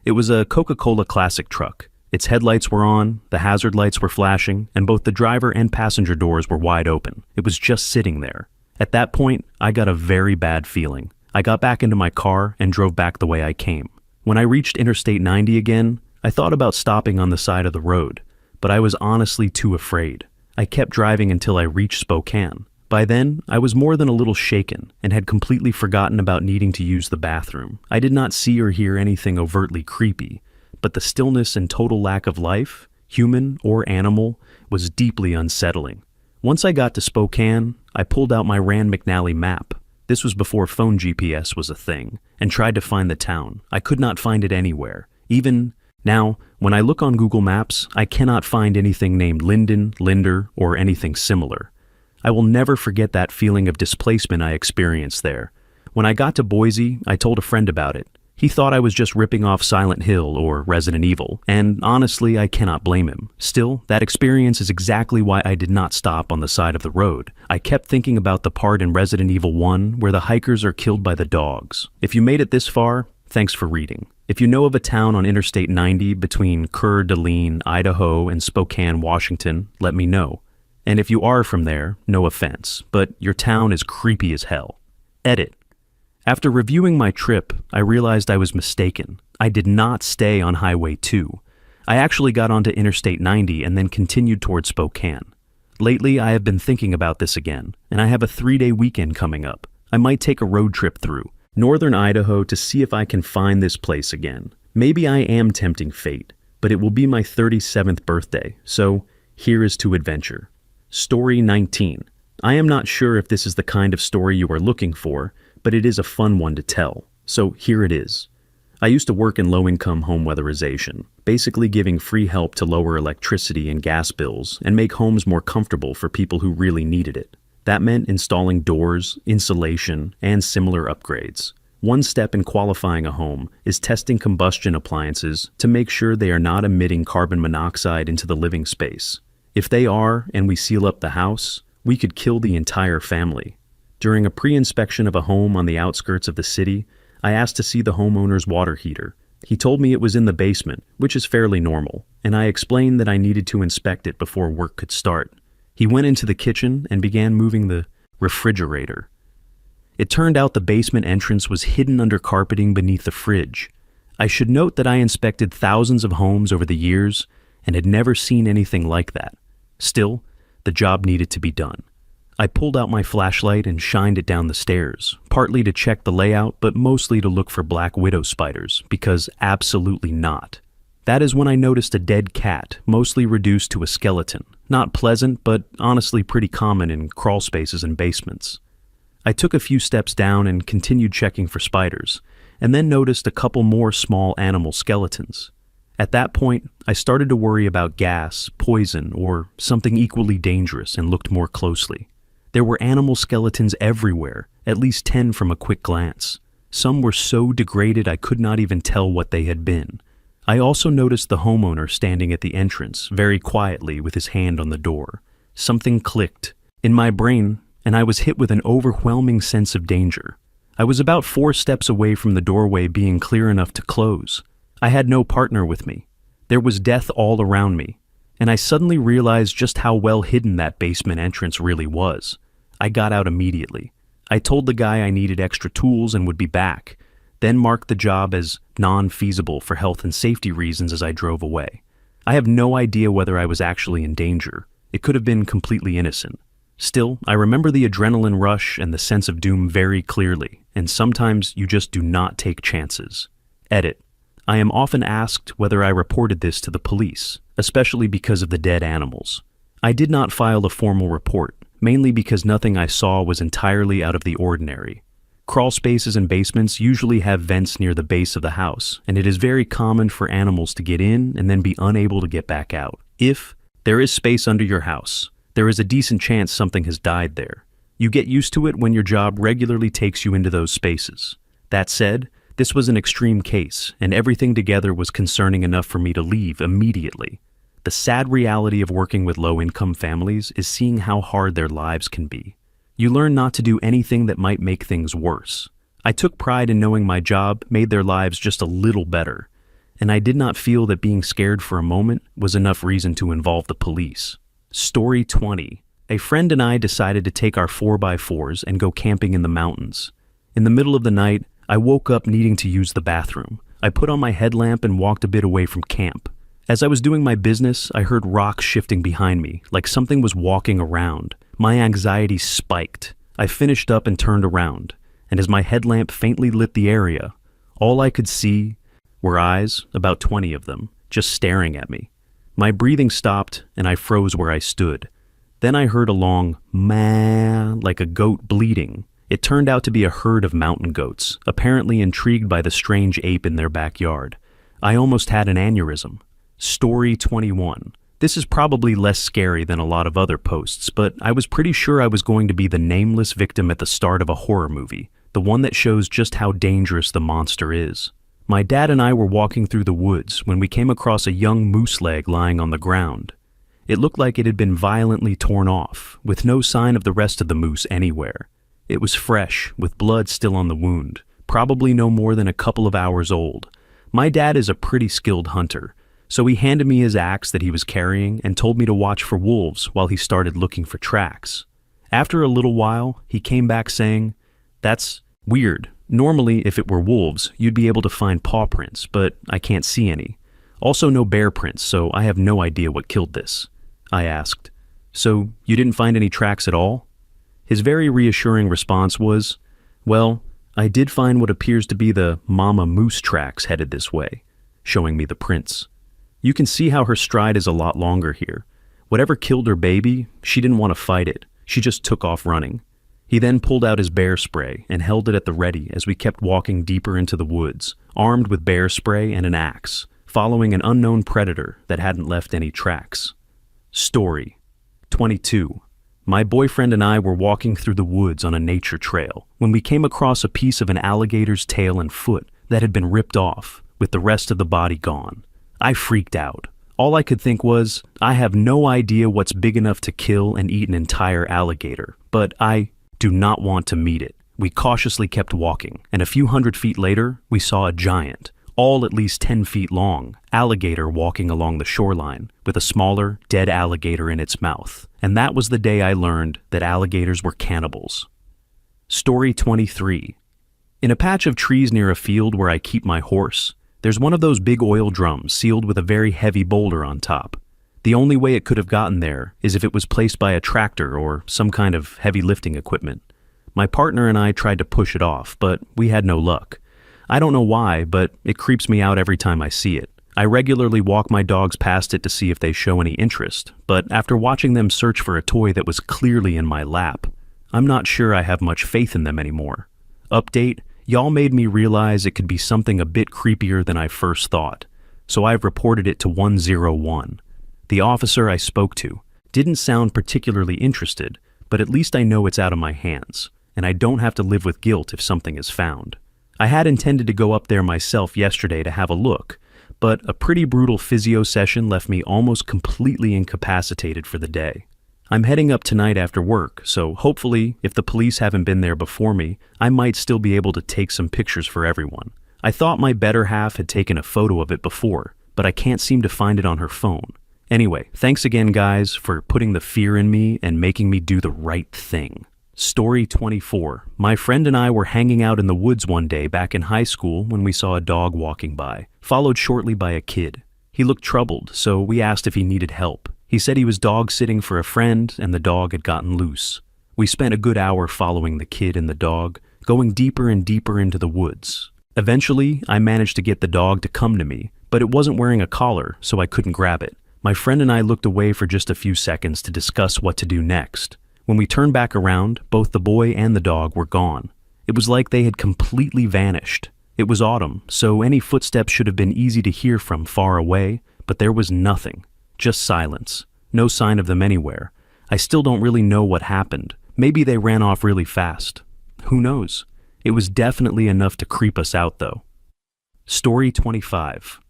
It was a Coca-Cola Classic truck. Its headlights were on, the hazard lights were flashing, and both the driver and passenger doors were wide open. It was just sitting there. At that point, I got a very bad feeling. I got back into my car and drove back the way I came. When I reached Interstate 90 again, I thought about stopping on the side of the road, but I was honestly too afraid. I kept driving until I reached Spokane. By then, I was more than a little shaken and had completely forgotten about needing to use the bathroom. I did not see or hear anything overtly creepy, but the stillness and total lack of life, human or animal, was deeply unsettling. Once I got to Spokane, I pulled out my Rand McNally map. This was before phone GPS was a thing, and tried to find the town. I could not find it anywhere. Even now, when I look on Google Maps, I cannot find anything named Linden, Linder, or anything similar. I will never forget that feeling of displacement I experienced there. When I got to Boise, I told a friend about it. He thought I was just ripping off Silent Hill or Resident Evil, and honestly, I cannot blame him. Still, that experience is exactly why I did not stop on the side of the road. I kept thinking about the part in Resident Evil 1 where the hikers are killed by the dogs. If you made it this far, thanks for reading. If you know of a town on Interstate 90 between Coeur d'Alene, Idaho, and Spokane, Washington, let me know. And if you are from there, no offense, but your town is creepy as hell. Edit. After reviewing my trip, I realized I was mistaken. I did not stay on Highway 2. I actually got onto Interstate 90 and then continued toward Spokane. Lately, I have been thinking about this again, and I have a 3-day weekend coming up. I might take a road trip through northern Idaho to see if I can find this place again. Maybe I am tempting fate, but it will be my 37th birthday, so here is to adventure. Story 19. I am not sure if this is the kind of story you are looking for, but it is a fun one to tell, so here it is. I used to work in low-income home weatherization, basically giving free help to lower electricity and gas bills and make homes more comfortable for people who really needed it. That meant installing doors, insulation, and similar upgrades. One step in qualifying a home is testing combustion appliances to make sure they are not emitting carbon monoxide into the living space. If they are, and we seal up the house, we could kill the entire family. During a pre-inspection of a home on the outskirts of the city, I asked to see the homeowner's water heater. He told me it was in the basement, which is fairly normal, and I explained that I needed to inspect it before work could start. He went into the kitchen and began moving the refrigerator. It turned out the basement entrance was hidden under carpeting beneath the fridge. I should note that I inspected thousands of homes over the years and had never seen anything like that. Still, the job needed to be done. I pulled out my flashlight and shined it down the stairs, partly to check the layout, but mostly to look for black widow spiders, because absolutely not. That is when I noticed a dead cat, mostly reduced to a skeleton. Not pleasant, but honestly pretty common in crawl spaces and basements. I took a few steps down and continued checking for spiders, and then noticed a couple more small animal skeletons. At that point, I started to worry about gas, poison, or something equally dangerous and looked more closely. There were animal skeletons everywhere, at least 10 from a quick glance. Some were so degraded I could not even tell what they had been. I also noticed the homeowner standing at the entrance, very quietly with his hand on the door. Something clicked in my brain, and I was hit with an overwhelming sense of danger. I was about 4 steps away from the doorway being clear enough to close. I had no partner with me. There was death all around me, and I suddenly realized just how well hidden that basement entrance really was. I got out immediately. I told the guy I needed extra tools and would be back, then marked the job as non-feasible for health and safety reasons as I drove away. I have no idea whether I was actually in danger. It could have been completely innocent. Still, I remember the adrenaline rush and the sense of doom very clearly, and sometimes you just do not take chances. Edit. I am often asked whether I reported this to the police, especially because of the dead animals. I did not file a formal report, mainly because nothing I saw was entirely out of the ordinary. Crawl spaces and basements usually have vents near the base of the house, and it is very common for animals to get in and then be unable to get back out. If there is space under your house, there is a decent chance something has died there. You get used to it when your job regularly takes you into those spaces. That said, this was an extreme case, and everything together was concerning enough for me to leave immediately. The sad reality of working with low-income families is seeing how hard their lives can be. You learn not to do anything that might make things worse. I took pride in knowing my job made their lives just a little better, and I did not feel that being scared for a moment was enough reason to involve the police. Story 20. A friend and I decided to take our 4x4s and go camping in the mountains. In the middle of the night, I woke up needing to use the bathroom. I put on my headlamp and walked a bit away from camp. As I was doing my business, I heard rocks shifting behind me, like something was walking around. My anxiety spiked. I finished up and turned around, and as my headlamp faintly lit the area, all I could see were eyes, about 20 of them, just staring at me. My breathing stopped, and I froze where I stood. Then I heard a long "maa" like a goat bleating. It turned out to be a herd of mountain goats, apparently intrigued by the strange ape in their backyard. I almost had an aneurysm. Story 21. This is probably less scary than a lot of other posts, but I was pretty sure I was going to be the nameless victim at the start of a horror movie, the one that shows just how dangerous the monster is. My dad and I were walking through the woods when we came across a young moose leg lying on the ground. It looked like it had been violently torn off, with no sign of the rest of the moose anywhere. It was fresh, with blood still on the wound, probably no more than a couple of hours old. My dad is a pretty skilled hunter, so he handed me his axe that he was carrying and told me to watch for wolves while he started looking for tracks. After a little while, he came back saying, "That's weird. Normally, if it were wolves, you'd be able to find paw prints, but I can't see any. Also no bear prints, so I have no idea what killed this." I asked, "So you didn't find any tracks at all?" His very reassuring response was, "Well, I did find what appears to be the mama moose tracks headed this way," showing me the prints. "You can see how her stride is a lot longer here. Whatever killed her baby, she didn't want to fight it. She just took off running." He then pulled out his bear spray and held it at the ready as we kept walking deeper into the woods, armed with bear spray and an axe, following an unknown predator that hadn't left any tracks. Story 22. My boyfriend and I were walking through the woods on a nature trail when we came across a piece of an alligator's tail and foot that had been ripped off, with the rest of the body gone. I freaked out. All I could think was, I have no idea what's big enough to kill and eat an entire alligator, but I do not want to meet it. We cautiously kept walking, and a few 100 feet later, we saw a giant, all at least 10 feet long, alligator walking along the shoreline with a smaller, dead alligator in its mouth. And that was the day I learned that alligators were cannibals. Story 23. In a patch of trees near a field where I keep my horse, there's one of those big oil drums sealed with a very heavy boulder on top. The only way it could have gotten there is if it was placed by a tractor or some kind of heavy lifting equipment. My partner and I tried to push it off, but we had no luck. I don't know why, but it creeps me out every time I see it. I regularly walk my dogs past it to see if they show any interest, but after watching them search for a toy that was clearly in my lap, I'm not sure I have much faith in them anymore. Update: Y'all made me realize it could be something a bit creepier than I first thought, so I've reported it to 101. The officer I spoke to didn't sound particularly interested, but at least I know it's out of my hands, and I don't have to live with guilt if something is found. I had intended to go up there myself yesterday to have a look, but a pretty brutal physio session left me almost completely incapacitated for the day. I'm heading up tonight after work, so hopefully, if the police haven't been there before me, I might still be able to take some pictures for everyone. I thought my better half had taken a photo of it before, but I can't seem to find it on her phone. Anyway, thanks again, guys, for putting the fear in me and making me do the right thing. Story 24. My friend and I were hanging out in the woods one day back in high school when we saw a dog walking by, followed shortly by a kid. He looked troubled, so we asked if he needed help. He said he was dog sitting for a friend and the dog had gotten loose. We spent a good hour following the kid and the dog, going deeper and deeper into the woods. Eventually, I managed to get the dog to come to me, but it wasn't wearing a collar, so I couldn't grab it. My friend and I looked away for just a few seconds to discuss what to do next. When we turned back around, both the boy and the dog were gone. It was like they had completely vanished. It was autumn, so any footsteps should have been easy to hear from far away, but there was nothing. Just silence. No sign of them anywhere. I still don't really know what happened. Maybe they ran off really fast. Who knows? It was definitely enough to creep us out, though. Story 25.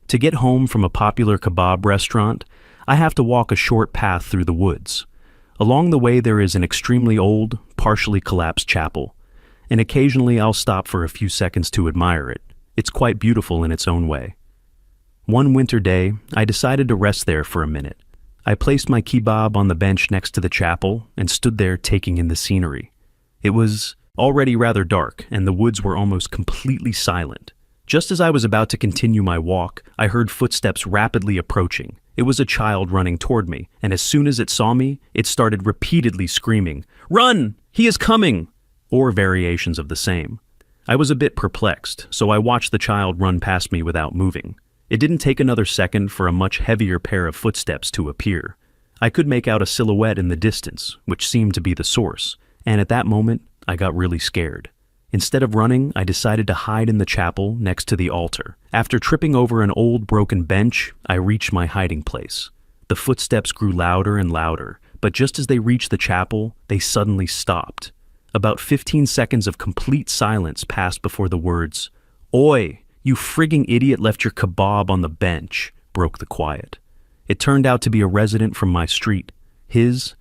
To get home from a popular kebab restaurant, I have to walk a short path through the woods. Along the way there is an extremely old, partially collapsed chapel, and occasionally I'll stop for a few seconds to admire it. It's quite beautiful in its own way. One winter day, I decided to rest there for a minute. I placed my kebab on the bench next to the chapel and stood there taking in the scenery. It was already rather dark, and the woods were almost completely silent. Just as I was about to continue my walk, I heard footsteps rapidly approaching. It was a child running toward me, and as soon as it saw me, it started repeatedly screaming, "Run! He is coming!" or variations of the same. I was a bit perplexed, so I watched the child run past me without moving. It didn't take another second for a much heavier pair of footsteps to appear. I could make out a silhouette in the distance, which seemed to be the source, and at that moment, I got really scared. Instead of running, I decided to hide in the chapel next to the altar. After tripping over an old broken bench, I reached my hiding place. The footsteps grew louder and louder, but just as they reached the chapel, they suddenly stopped. About 15 seconds of complete silence passed before the words, "Oi, you frigging idiot left your kebab on the bench," broke the quiet. It turned out to be a resident from my street. His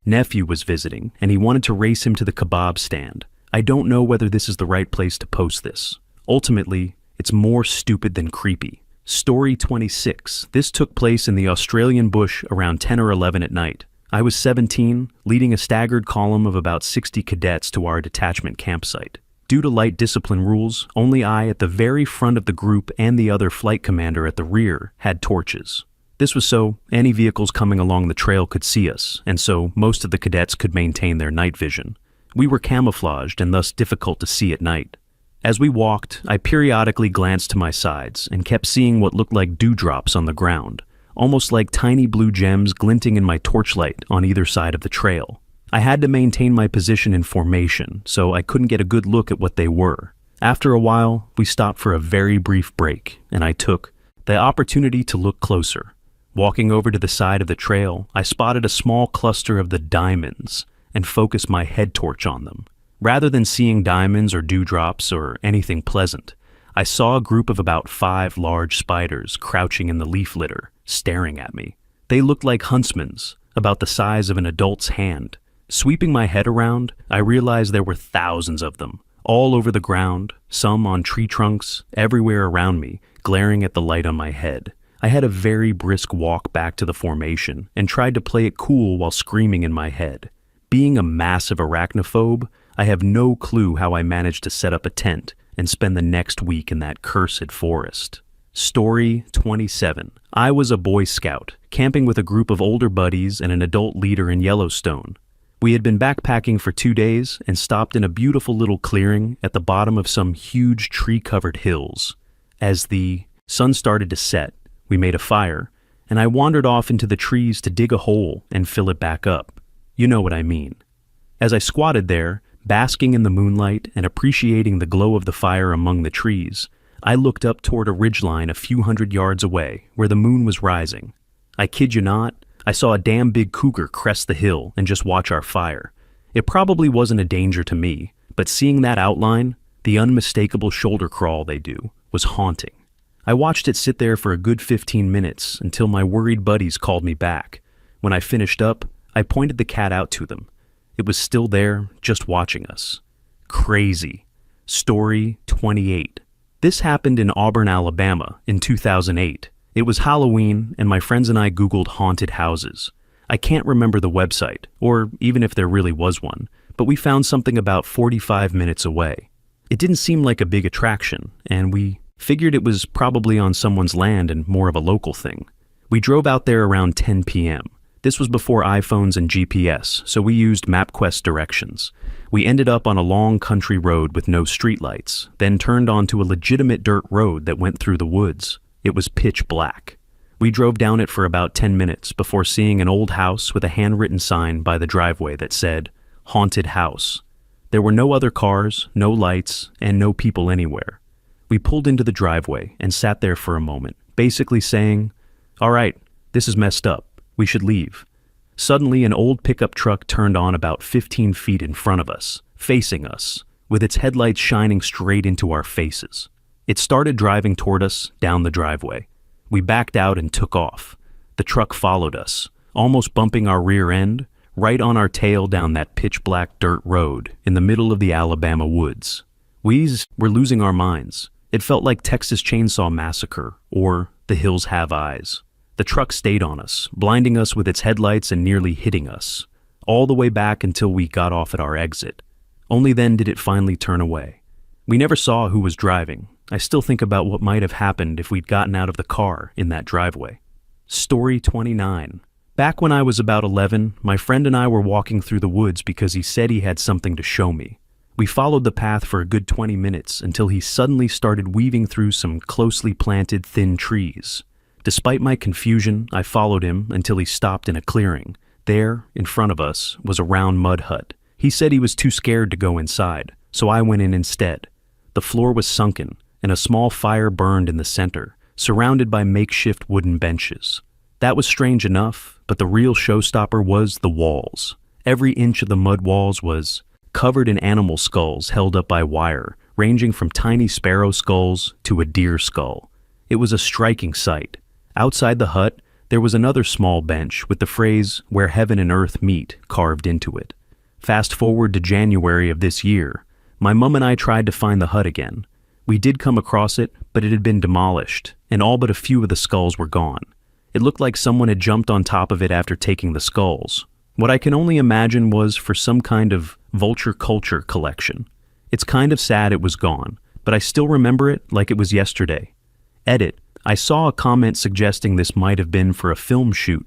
nephew was visiting, and he wanted to race him to the kebab stand. I don't know whether this is the right place to post this. Ultimately, it's more stupid than creepy. Story 26. This took place in the Australian bush around 10 or 11 at night. I was 17, leading a staggered column of about 60 cadets to our detachment campsite. Due to light discipline rules, only I at the very front of the group and the other flight commander at the rear had torches. This was so any vehicles coming along the trail could see us, and so most of the cadets could maintain their night vision. We were camouflaged and thus difficult to see at night. As we walked, I periodically glanced to my sides and kept seeing what looked like dewdrops on the ground, almost like tiny blue gems glinting in my torchlight on either side of the trail. I had to maintain my position in formation, so I couldn't get a good look at what they were. After a while, we stopped for a very brief break, and I took the opportunity to look closer. Walking over to the side of the trail, I spotted a small cluster of the diamonds and focused my head torch on them. Rather than seeing diamonds or dewdrops or anything pleasant, I saw a group of about 5 large spiders crouching in the leaf litter, staring at me. They looked like huntsmen's, about the size of an adult's hand. Sweeping my head around, I realized there were thousands of them, all over the ground, some on tree trunks, everywhere around me, glaring at the light on my head. I had a very brisk walk back to the formation and tried to play it cool while screaming in my head. Being a massive arachnophobe, I have no clue how I managed to set up a tent and spend the next week in that cursed forest. Story 27. I was a Boy Scout, camping with a group of older buddies and an adult leader in Yellowstone. We had been backpacking for 2 days and stopped in a beautiful little clearing at the bottom of some huge tree-covered hills. As the sun started to set, we made a fire, and I wandered off into the trees to dig a hole and fill it back up. You know what I mean. As I squatted there, Basking in the moonlight and appreciating the glow of the fire among the trees, I looked up toward a ridgeline a few hundred yards away where the moon was rising. I kid you not, I saw a damn big cougar crest the hill and just watch our fire. It probably wasn't a danger to me, but seeing that outline, the unmistakable shoulder crawl they do, was haunting. I watched it sit there for a good 15 minutes until my worried buddies called me back. When I finished up, I pointed the cat out to them. It was still there, just watching us. Crazy. Story 28. This happened in Auburn, Alabama in 2008. It was Halloween, and my friends and I Googled haunted houses. I can't remember the website, or even if there really was one, but we found something about 45 minutes away. It didn't seem like a big attraction, and we figured it was probably on someone's land and more of a local thing. We drove out there around 10 p.m. This was before iPhones and GPS, so we used MapQuest directions. We ended up on a long country road with no streetlights, then turned onto a legitimate dirt road that went through the woods. It was pitch black. We drove down it for about 10 minutes before seeing an old house with a handwritten sign by the driveway that said, "Haunted House." There were no other cars, no lights, and no people anywhere. We pulled into the driveway and sat there for a moment, basically saying, "All right, this is messed up. We should leave." Suddenly, an old pickup truck turned on about 15 feet in front of us, facing us, with its headlights shining straight into our faces. It started driving toward us down the driveway. We backed out and took off. The truck followed us, almost bumping our rear end, right on our tail down that pitch-black dirt road in the middle of the Alabama woods. We were losing our minds. It felt like Texas Chainsaw Massacre or The Hills Have Eyes. The truck stayed on us, blinding us with its headlights and nearly hitting us, all the way back until we got off at our exit. Only then did it finally turn away. We never saw who was driving. I still think about what might have happened if we'd gotten out of the car in that driveway. Story 29. Back when I was about 11, my friend and I were walking through the woods because he said he had something to show me. We followed the path for a good 20 minutes until he suddenly started weaving through some closely planted thin trees. Despite my confusion, I followed him until he stopped in a clearing. There, in front of us, was a round mud hut. He said he was too scared to go inside, so I went in instead. The floor was sunken, and a small fire burned in the center, surrounded by makeshift wooden benches. That was strange enough, but the real showstopper was the walls. Every inch of the mud walls was covered in animal skulls held up by wire, ranging from tiny sparrow skulls to a deer skull. It was a striking sight. Outside the hut, there was another small bench with the phrase, "Where heaven and earth meet," carved into it. Fast forward to January of this year. My mom and I tried to find the hut again. We did come across it, but it had been demolished, and all but a few of the skulls were gone. It looked like someone had jumped on top of it after taking the skulls. What I can only imagine was for some kind of vulture culture collection. It's kind of sad it was gone, but I still remember it like it was yesterday. Edit. I saw a comment suggesting this might have been for a film shoot,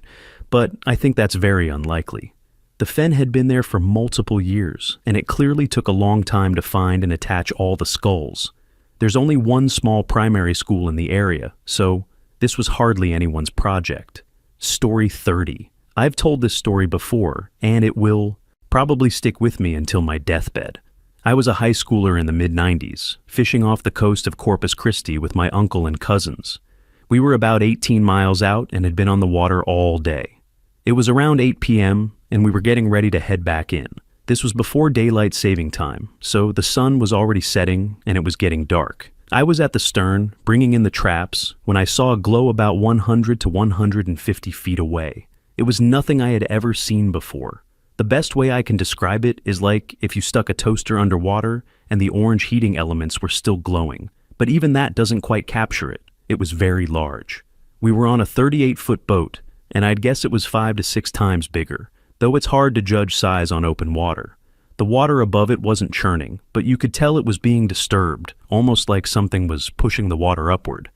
but I think that's very unlikely. The fen had been there for multiple years, and it clearly took a long time to find and attach all the skulls. There's only one small primary school in the area, so this was hardly anyone's project. Story 30. I've told this story before, and it will probably stick with me until my deathbed. I was a high schooler in the mid-90s, fishing off the coast of Corpus Christi with my uncle and cousins. We were about 18 miles out and had been on the water all day. It was around 8 p.m., and we were getting ready to head back in. This was before daylight saving time, so the sun was already setting and it was getting dark. I was at the stern, bringing in the traps, when I saw a glow about 100 to 150 feet away. It was nothing I had ever seen before. The best way I can describe it is like if you stuck a toaster underwater and the orange heating elements were still glowing, but even that doesn't quite capture it. It was very large. We were on a 38-foot boat, and I'd guess it was 5 to 6 times bigger, though it's hard to judge size on open water. The water above it wasn't churning, but you could tell it was being disturbed, almost like something was pushing the water upward.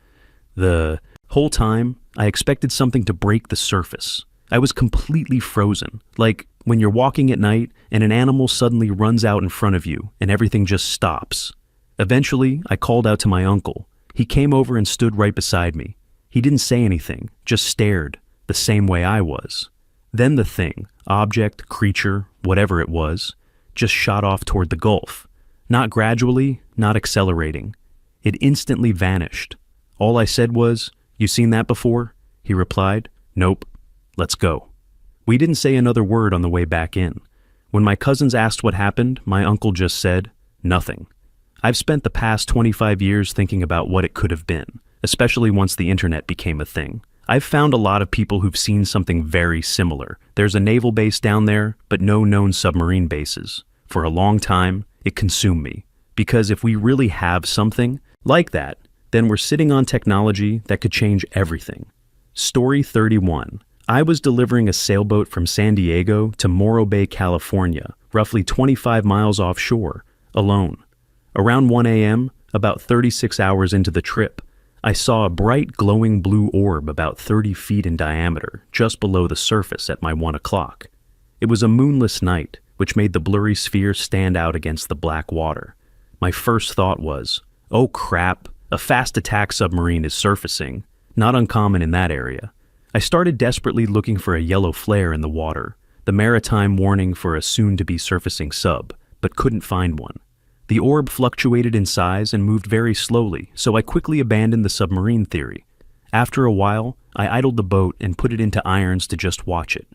The whole time, I expected something to break the surface. I was completely frozen, like when you're walking at night and an animal suddenly runs out in front of you and everything just stops. Eventually, I called out to my uncle. He came over and stood right beside me. He didn't say anything, just stared, the same way I was. Then the thing, object, creature, whatever it was, just shot off toward the Gulf. Not gradually, not accelerating. It instantly vanished. All I said was, "You seen that before?" He replied, "Nope. Let's go." We didn't say another word on the way back in. When my cousins asked what happened, my uncle just said, "Nothing." I've spent the past 25 years thinking about what it could have been, especially once the internet became a thing. I've found a lot of people who've seen something very similar. There's a naval base down there, but no known submarine bases. For a long time, it consumed me. Because if we really have something like that, then we're sitting on technology that could change everything. Story 31. I was delivering a sailboat from San Diego to Morro Bay, California, roughly 25 miles offshore, alone. Around 1 a.m., about 36 hours into the trip, I saw a bright glowing blue orb about 30 feet in diameter just below the surface at my 1 o'clock. It was a moonless night, which made the blurry sphere stand out against the black water. My first thought was, oh crap, a fast attack submarine is surfacing, not uncommon in that area. I started desperately looking for a yellow flare in the water, the maritime warning for a soon-to-be surfacing sub, but couldn't find one. The orb fluctuated in size and moved very slowly, so I quickly abandoned the submarine theory. After a while, I idled the boat and put it into irons to just watch it.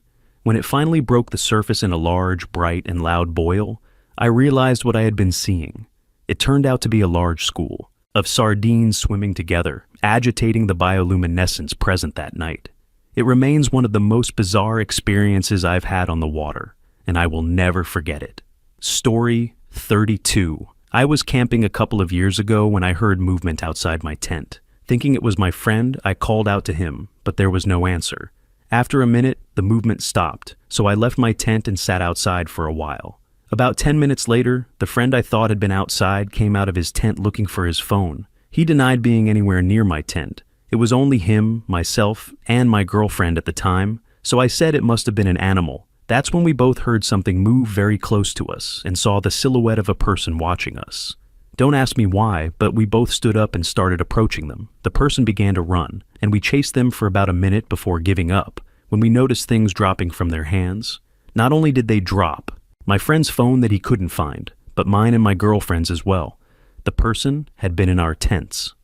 When it finally broke the surface in a large, bright, and loud boil, I realized what I had been seeing. It turned out to be a large school of sardines swimming together, agitating the bioluminescence present that night. It remains one of the most bizarre experiences I've had on the water, and I will never forget it. Story 32. I was camping a couple of years ago when I heard movement outside my tent. Thinking it was my friend, I called out to him, but there was no answer. After a minute, the movement stopped, so I left my tent and sat outside for a while. About 10 minutes later, the friend I thought had been outside came out of his tent looking for his phone. He denied being anywhere near my tent. It was only him, myself, and my girlfriend at the time, so I said it must have been an animal. That's when we both heard something move very close to us and saw the silhouette of a person watching us. Don't ask me why, but we both stood up and started approaching them. The person began to run, and we chased them for about a minute before giving up, when we noticed things dropping from their hands. Not only did they drop, my friend's phone that he couldn't find, but mine and my girlfriend's as well. The person had been in our tents.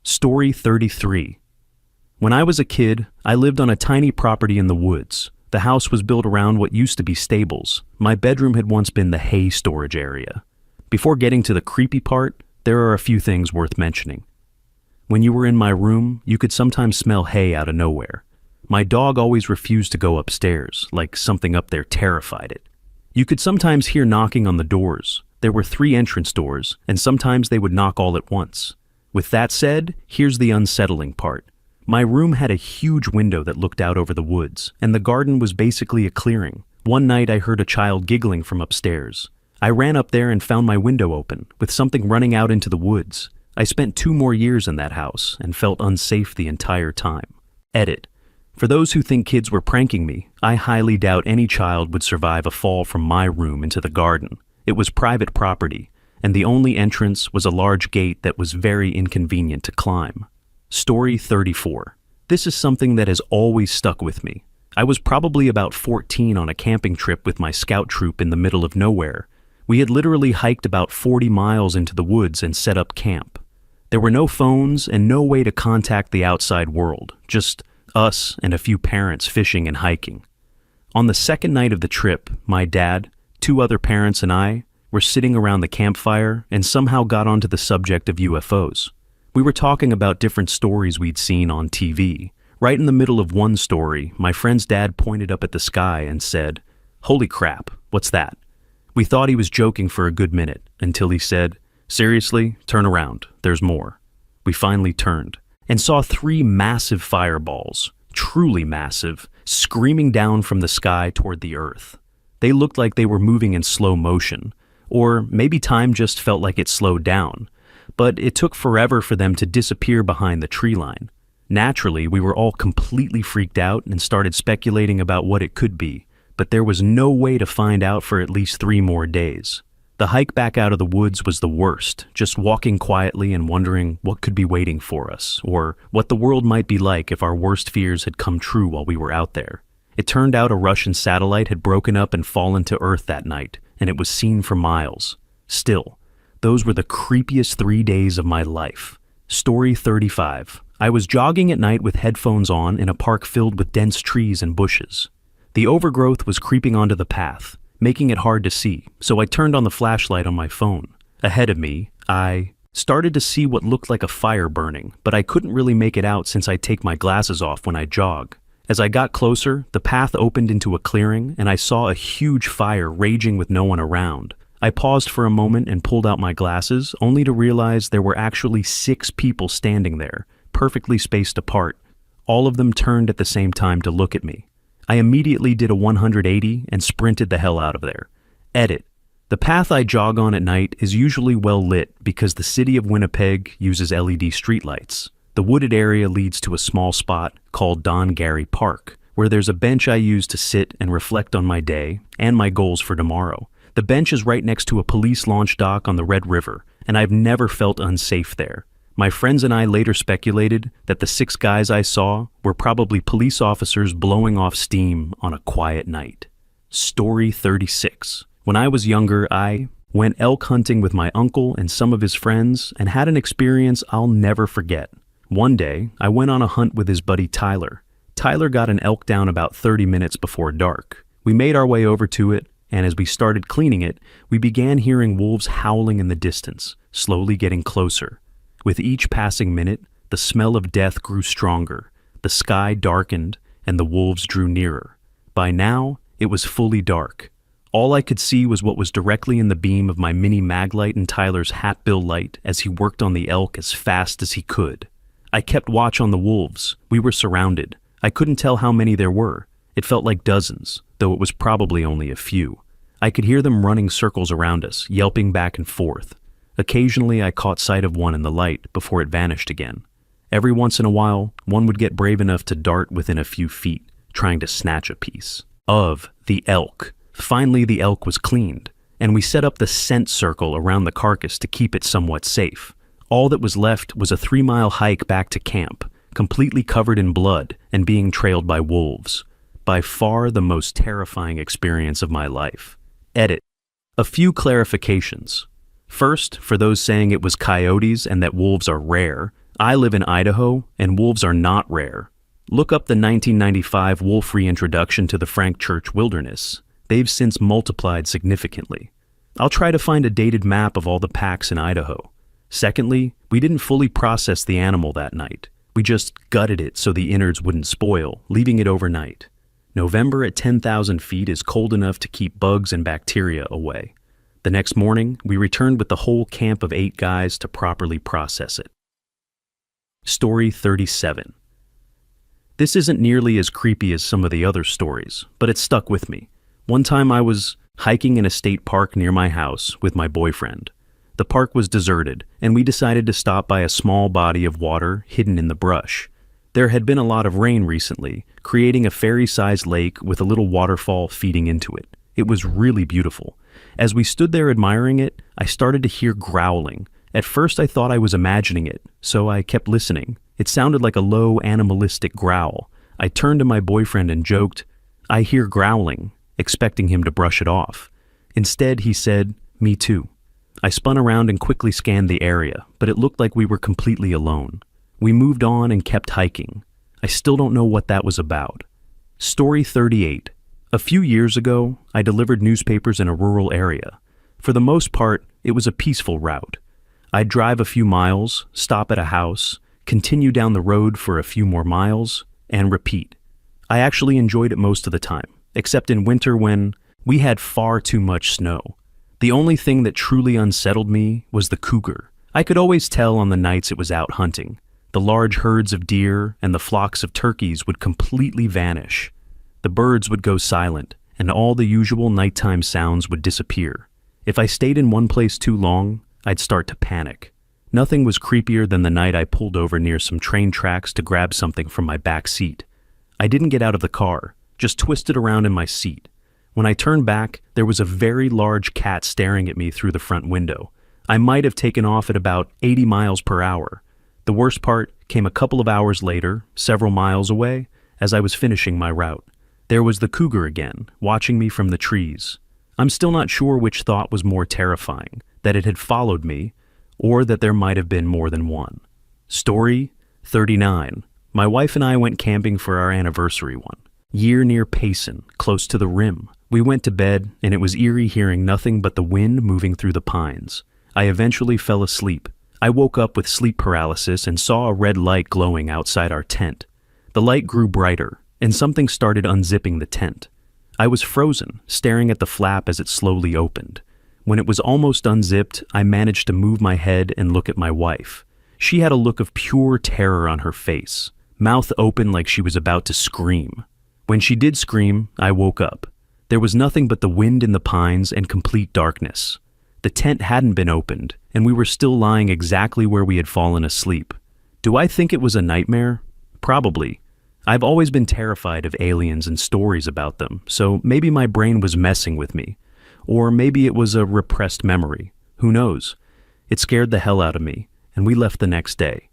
Story 33. When I was a kid, I lived on a tiny property in the woods. The house was built around what used to be stables. My bedroom had once been the hay storage area. Before getting to the creepy part, there are a few things worth mentioning. When you were in my room, you could sometimes smell hay out of nowhere. My dog always refused to go upstairs, like something up there terrified it. You could sometimes hear knocking on the doors. There were 3 entrance doors, and sometimes they would knock all at once. With that said, here's the unsettling part. My room had a huge window that looked out over the woods, and the garden was basically a clearing. One night I heard a child giggling from upstairs. I ran up there and found my window open, with something running out into the woods. I spent 2 more years in that house, and felt unsafe the entire time. Edit. For those who think kids were pranking me, I highly doubt any child would survive a fall from my room into the garden. It was private property, and the only entrance was a large gate that was very inconvenient to climb. Story 34. This is something that has always stuck with me. I was probably about 14 on a camping trip with my scout troop in the middle of nowhere. We had literally hiked about 40 miles into the woods and set up camp. There were no phones and no way to contact the outside world, just us and a few parents fishing and hiking. On the second night of the trip, my dad, 2 other parents, and I were sitting around the campfire and somehow got onto the subject of UFOs. We were talking about different stories we'd seen on TV. Right in the middle of one story, my friend's dad pointed up at the sky and said, "Holy crap, what's that?" We thought he was joking for a good minute, until he said, "Seriously, turn around, there's more." We finally turned, and saw 3 massive fireballs, truly massive, screaming down from the sky toward the earth. They looked like they were moving in slow motion, or maybe time just felt like it slowed down, but it took forever for them to disappear behind the tree line. Naturally, we were all completely freaked out and started speculating about what it could be, but there was no way to find out for at least 3 more days. The hike back out of the woods was the worst, just walking quietly and wondering what could be waiting for us, or what the world might be like if our worst fears had come true while we were out there. It turned out a Russian satellite had broken up and fallen to Earth that night, and it was seen for miles. Still, those were the creepiest 3 days of my life. Story 35. I was jogging at night with headphones on in a park filled with dense trees and bushes. The overgrowth was creeping onto the path, making it hard to see, so I turned on the flashlight on my phone. Ahead of me, I started to see what looked like a fire burning, but I couldn't really make it out since I take my glasses off when I jog. As I got closer, the path opened into a clearing, and I saw a huge fire raging with no one around. I paused for a moment and pulled out my glasses, only to realize there were actually 6 people standing there, perfectly spaced apart. All of them turned at the same time to look at me. I immediately did a 180 and sprinted the hell out of there. Edit. The path I jog on at night is usually well lit because the city of Winnipeg uses LED streetlights. The wooded area leads to a small spot called Don Gary Park, where there's a bench I use to sit and reflect on my day and my goals for tomorrow. The bench is right next to a police launch dock on the Red River, and I've never felt unsafe there. My friends and I later speculated that the 6 guys I saw were probably police officers blowing off steam on a quiet night. Story 36. When I was younger, I went elk hunting with my uncle and some of his friends and had an experience I'll never forget. One day, I went on a hunt with his buddy Tyler. Tyler got an elk down about 30 minutes before dark. We made our way over to it, and as we started cleaning it, we began hearing wolves howling in the distance, slowly getting closer. With each passing minute, the smell of death grew stronger, the sky darkened, and the wolves drew nearer. By now, it was fully dark. All I could see was what was directly in the beam of my mini maglite and Tyler's hat-bill light as he worked on the elk as fast as he could. I kept watch on the wolves. We were surrounded. I couldn't tell how many there were. It felt like dozens, though it was probably only a few. I could hear them running circles around us, yelping back and forth. Occasionally, I caught sight of one in the light before it vanished again. Every once in a while, one would get brave enough to dart within a few feet, trying to snatch a piece of the elk. Finally, the elk was cleaned, and we set up the scent circle around the carcass to keep it somewhat safe. All that was left was a 3-mile hike back to camp, completely covered in blood and being trailed by wolves. By far the most terrifying experience of my life. Edit. A few clarifications. First, for those saying it was coyotes and that wolves are rare, I live in Idaho, and wolves are not rare. Look up the 1995 wolf reintroduction to the Frank Church Wilderness. They've since multiplied significantly. I'll try to find a dated map of all the packs in Idaho. Secondly, we didn't fully process the animal that night. We just gutted it so the innards wouldn't spoil, leaving it overnight. November at 10,000 feet is cold enough to keep bugs and bacteria away. The next morning, we returned with the whole camp of 8 guys to properly process it. Story 37. This isn't nearly as creepy as some of the other stories, but it stuck with me. One time I was hiking in a state park near my house with my boyfriend. The park was deserted, and we decided to stop by a small body of water hidden in the brush. There had been a lot of rain recently, creating a fairy-sized lake with a little waterfall feeding into it. It was really beautiful. As we stood there admiring it, I started to hear growling. At first I thought I was imagining it, so I kept listening. It sounded like a low, animalistic growl. I turned to my boyfriend and joked, "I hear growling," expecting him to brush it off. Instead, he said, "Me too." I spun around and quickly scanned the area, but it looked like we were completely alone. We moved on and kept hiking. I still don't know what that was about. Story 38. A few years ago, I delivered newspapers in a rural area. For the most part, it was a peaceful route. I'd drive a few miles, stop at a house, continue down the road for a few more miles, and repeat. I actually enjoyed it most of the time, except in winter when we had far too much snow. The only thing that truly unsettled me was the cougar. I could always tell on the nights it was out hunting. The large herds of deer and the flocks of turkeys would completely vanish. The birds would go silent, and all the usual nighttime sounds would disappear. If I stayed in one place too long, I'd start to panic. Nothing was creepier than the night I pulled over near some train tracks to grab something from my back seat. I didn't get out of the car, just twisted around in my seat. When I turned back, there was a very large cat staring at me through the front window. I might have taken off at about 80 miles per hour. The worst part came a couple of hours later, several miles away, as I was finishing my route. There was the cougar again, watching me from the trees. I'm still not sure which thought was more terrifying, that it had followed me, or that there might have been more than one. Story 39. My wife and I went camping for our anniversary one year near Payson, close to the rim. We went to bed, and it was eerie hearing nothing but the wind moving through the pines. I eventually fell asleep. I woke up with sleep paralysis and saw a red light glowing outside our tent. The light grew brighter, and something started unzipping the tent. I was frozen, staring at the flap as it slowly opened. When it was almost unzipped, I managed to move my head and look at my wife. She had a look of pure terror on her face, mouth open like she was about to scream. When she did scream, I woke up. There was nothing but the wind in the pines and complete darkness. The tent hadn't been opened, and we were still lying exactly where we had fallen asleep. Do I think it was a nightmare? Probably. I've always been terrified of aliens and stories about them, so maybe my brain was messing with me. Or maybe it was a repressed memory. Who knows? It scared the hell out of me, and we left the next day.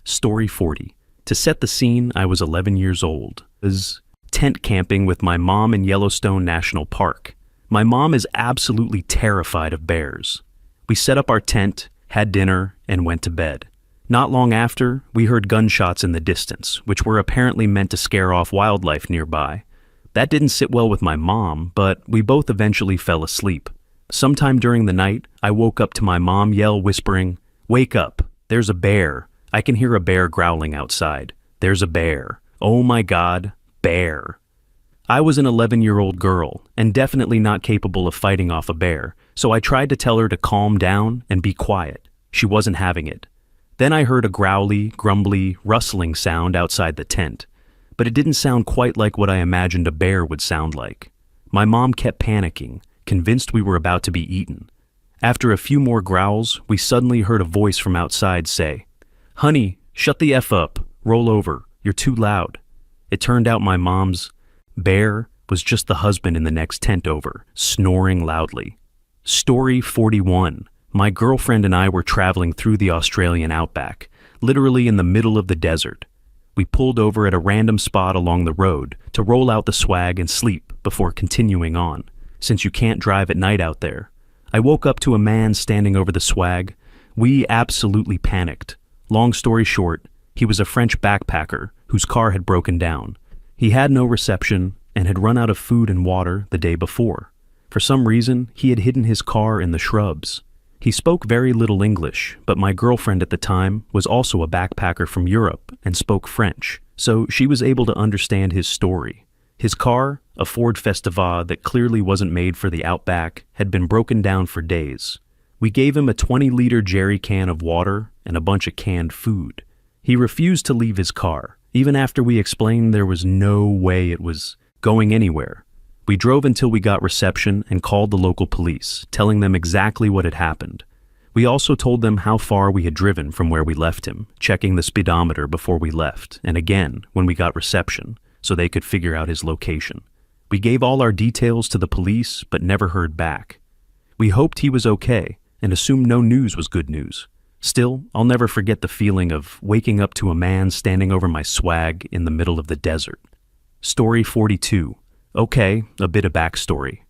Story 40. To set the scene, I was 11 years old. I was tent camping with my mom in Yellowstone National Park. My mom is absolutely terrified of bears. We set up our tent, had dinner, and went to bed. Not long after, we heard gunshots in the distance, which were apparently meant to scare off wildlife nearby. That didn't sit well with my mom, but we both eventually fell asleep. Sometime during the night, I woke up to my mom yell whispering, "Wake up, there's a bear. I can hear a bear growling outside. There's a bear. Oh my God, bear." I was an 11-year-old girl, and definitely not capable of fighting off a bear, so I tried to tell her to calm down and be quiet. She wasn't having it. Then I heard a growly, grumbly, rustling sound outside the tent, but it didn't sound quite like what I imagined a bear would sound like. My mom kept panicking, convinced we were about to be eaten. After a few more growls, we suddenly heard a voice from outside say, "Honey, shut the F up, roll over, you're too loud." It turned out my mom's bear was just the husband in the next tent over, snoring loudly. Story 41. My girlfriend and I were traveling through the Australian outback, literally in the middle of the desert. We pulled over at a random spot along the road to roll out the swag and sleep before continuing on, since you can't drive at night out there. I woke up to a man standing over the swag. We absolutely panicked. Long story short, he was a French backpacker whose car had broken down. He had no reception and had run out of food and water the day before. For some reason, he had hidden his car in the shrubs. He spoke very little English, but my girlfriend at the time was also a backpacker from Europe and spoke French, so she was able to understand his story. His car, a Ford Festiva that clearly wasn't made for the outback, had been broken down for days. We gave him a 20-liter jerry can of water and a bunch of canned food. He refused to leave his car, even after we explained there was no way it was going anywhere. We drove until we got reception and called the local police, telling them exactly what had happened. We also told them how far we had driven from where we left him, checking the speedometer before we left, and again when we got reception, so they could figure out his location. We gave all our details to the police, but never heard back. We hoped he was okay, and assumed no news was good news. Still, I'll never forget the feeling of waking up to a man standing over my swag in the middle of the desert. Story 42. Okay, a bit of backstory.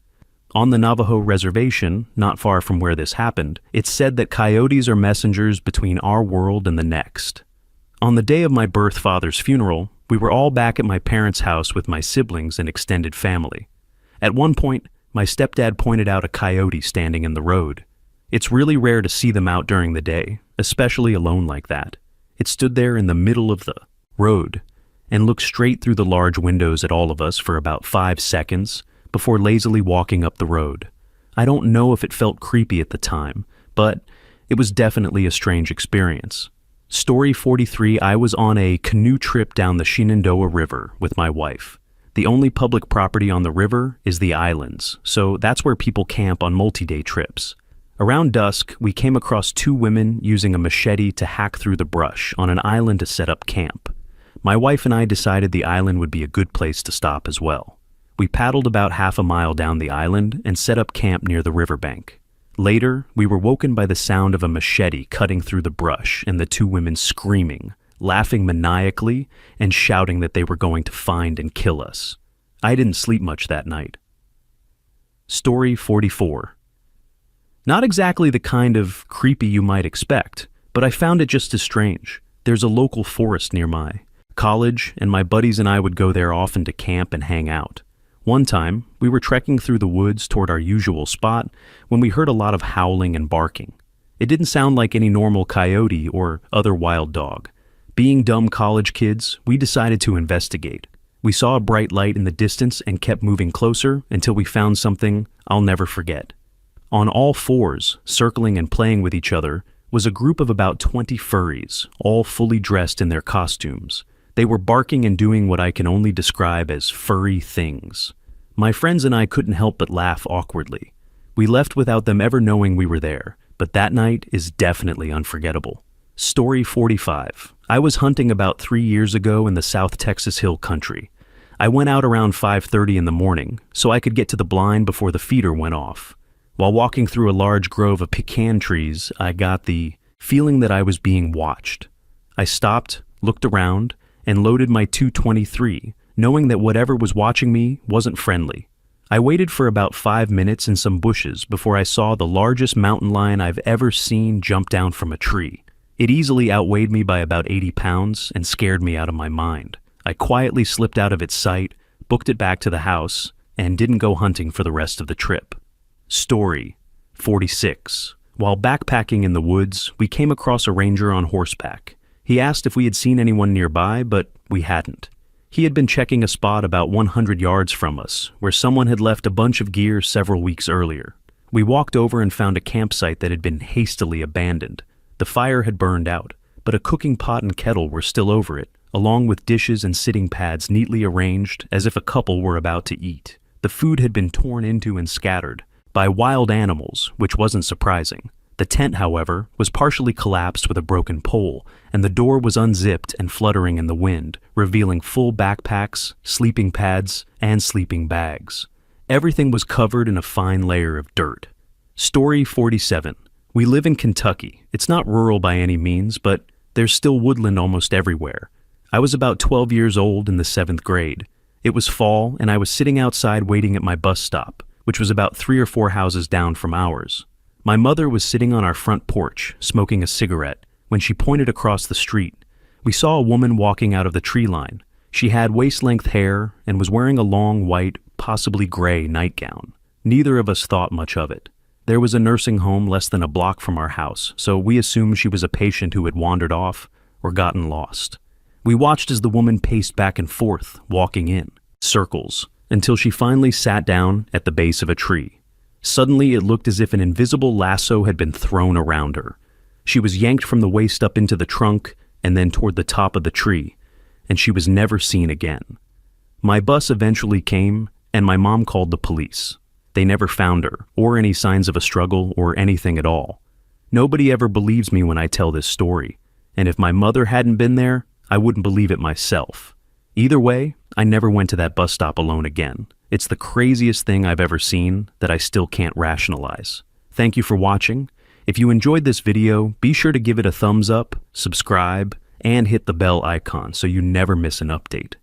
On the Navajo reservation, not far from where this happened, it's said that coyotes are messengers between our world and the next. On the day of my birth father's funeral, we were all back at my parents' house with my siblings and extended family. At one point, my stepdad pointed out a coyote standing in the road. It's really rare to see them out during the day, especially alone like that. It stood there in the middle of the road and looked straight through the large windows at all of us for about 5 seconds before lazily walking up the road. I don't know if it felt creepy at the time, but it was definitely a strange experience. Story 43. I was on a canoe trip down the Shenandoah River with my wife. The only public property on the river is the islands, so that's where people camp on multi-day trips. Around dusk, we came across 2 women using a machete to hack through the brush on an island to set up camp. My wife and I decided the island would be a good place to stop as well. We paddled about half a mile down the island and set up camp near the riverbank. Later, we were woken by the sound of a machete cutting through the brush and the 2 women screaming, laughing maniacally, and shouting that they were going to find and kill us. I didn't sleep much that night. Story 44. Not exactly the kind of creepy you might expect, but I found it just as strange. There's a local forest near my college, and my buddies and I would go there often to camp and hang out. One time, we were trekking through the woods toward our usual spot when we heard a lot of howling and barking. It didn't sound like any normal coyote or other wild dog. Being dumb college kids, we decided to investigate. We saw a bright light in the distance and kept moving closer until we found something I'll never forget. On all fours, circling and playing with each other, was a group of about 20 furries, all fully dressed in their costumes. They were barking and doing what I can only describe as furry things. My friends and I couldn't help but laugh awkwardly. We left without them ever knowing we were there, but that night is definitely unforgettable. Story 45. I was hunting about 3 years ago in the South Texas Hill Country. I went out around 5:30 in the morning so I could get to the blind before the feeder went off. While walking through a large grove of pecan trees, I got the feeling that I was being watched. I stopped, looked around, and loaded my .223, knowing that whatever was watching me wasn't friendly. I waited for about 5 minutes in some bushes before I saw the largest mountain lion I've ever seen jump down from a tree. It easily outweighed me by about 80 pounds and scared me out of my mind. I quietly slipped out of its sight, booked it back to the house, and didn't go hunting for the rest of the trip. Story 46. While backpacking in the woods, we came across a ranger on horseback. He asked if we had seen anyone nearby, but we hadn't. He had been checking a spot about 100 yards from us, where someone had left a bunch of gear several weeks earlier. We walked over and found a campsite that had been hastily abandoned. The fire had burned out, but a cooking pot and kettle were still over it, along with dishes and sitting pads neatly arranged as if a couple were about to eat. The food had been torn into and scattered by wild animals, which wasn't surprising. The tent, however, was partially collapsed with a broken pole, and the door was unzipped and fluttering in the wind, revealing full backpacks, sleeping pads, and sleeping bags. Everything was covered in a fine layer of dirt. Story 47. We live in Kentucky. It's not rural by any means, but there's still woodland almost everywhere. I was about 12 years old in the 7th grade. It was fall, and I was sitting outside waiting at my bus stop, which was about 3 or 4 houses down from ours. My mother was sitting on our front porch, smoking a cigarette, when she pointed across the street. We saw a woman walking out of the tree line. She had waist-length hair and was wearing a long white, possibly gray nightgown. Neither of us thought much of it. There was a nursing home less than a block from our house, so we assumed she was a patient who had wandered off or gotten lost. We watched as the woman paced back and forth, walking in circles, until she finally sat down at the base of a tree. Suddenly, it looked as if an invisible lasso had been thrown around her. She was yanked from the waist up into the trunk and then toward the top of the tree, and she was never seen again. My bus eventually came, and my mom called the police. They never found her, or any signs of a struggle, or anything at all. Nobody ever believes me when I tell this story, and if my mother hadn't been there, I wouldn't believe it myself. Either way, I never went to that bus stop alone again. It's the craziest thing I've ever seen that I still can't rationalize. Thank you for watching. If you enjoyed this video, be sure to give it a thumbs up, subscribe, and hit the bell icon so you never miss an update.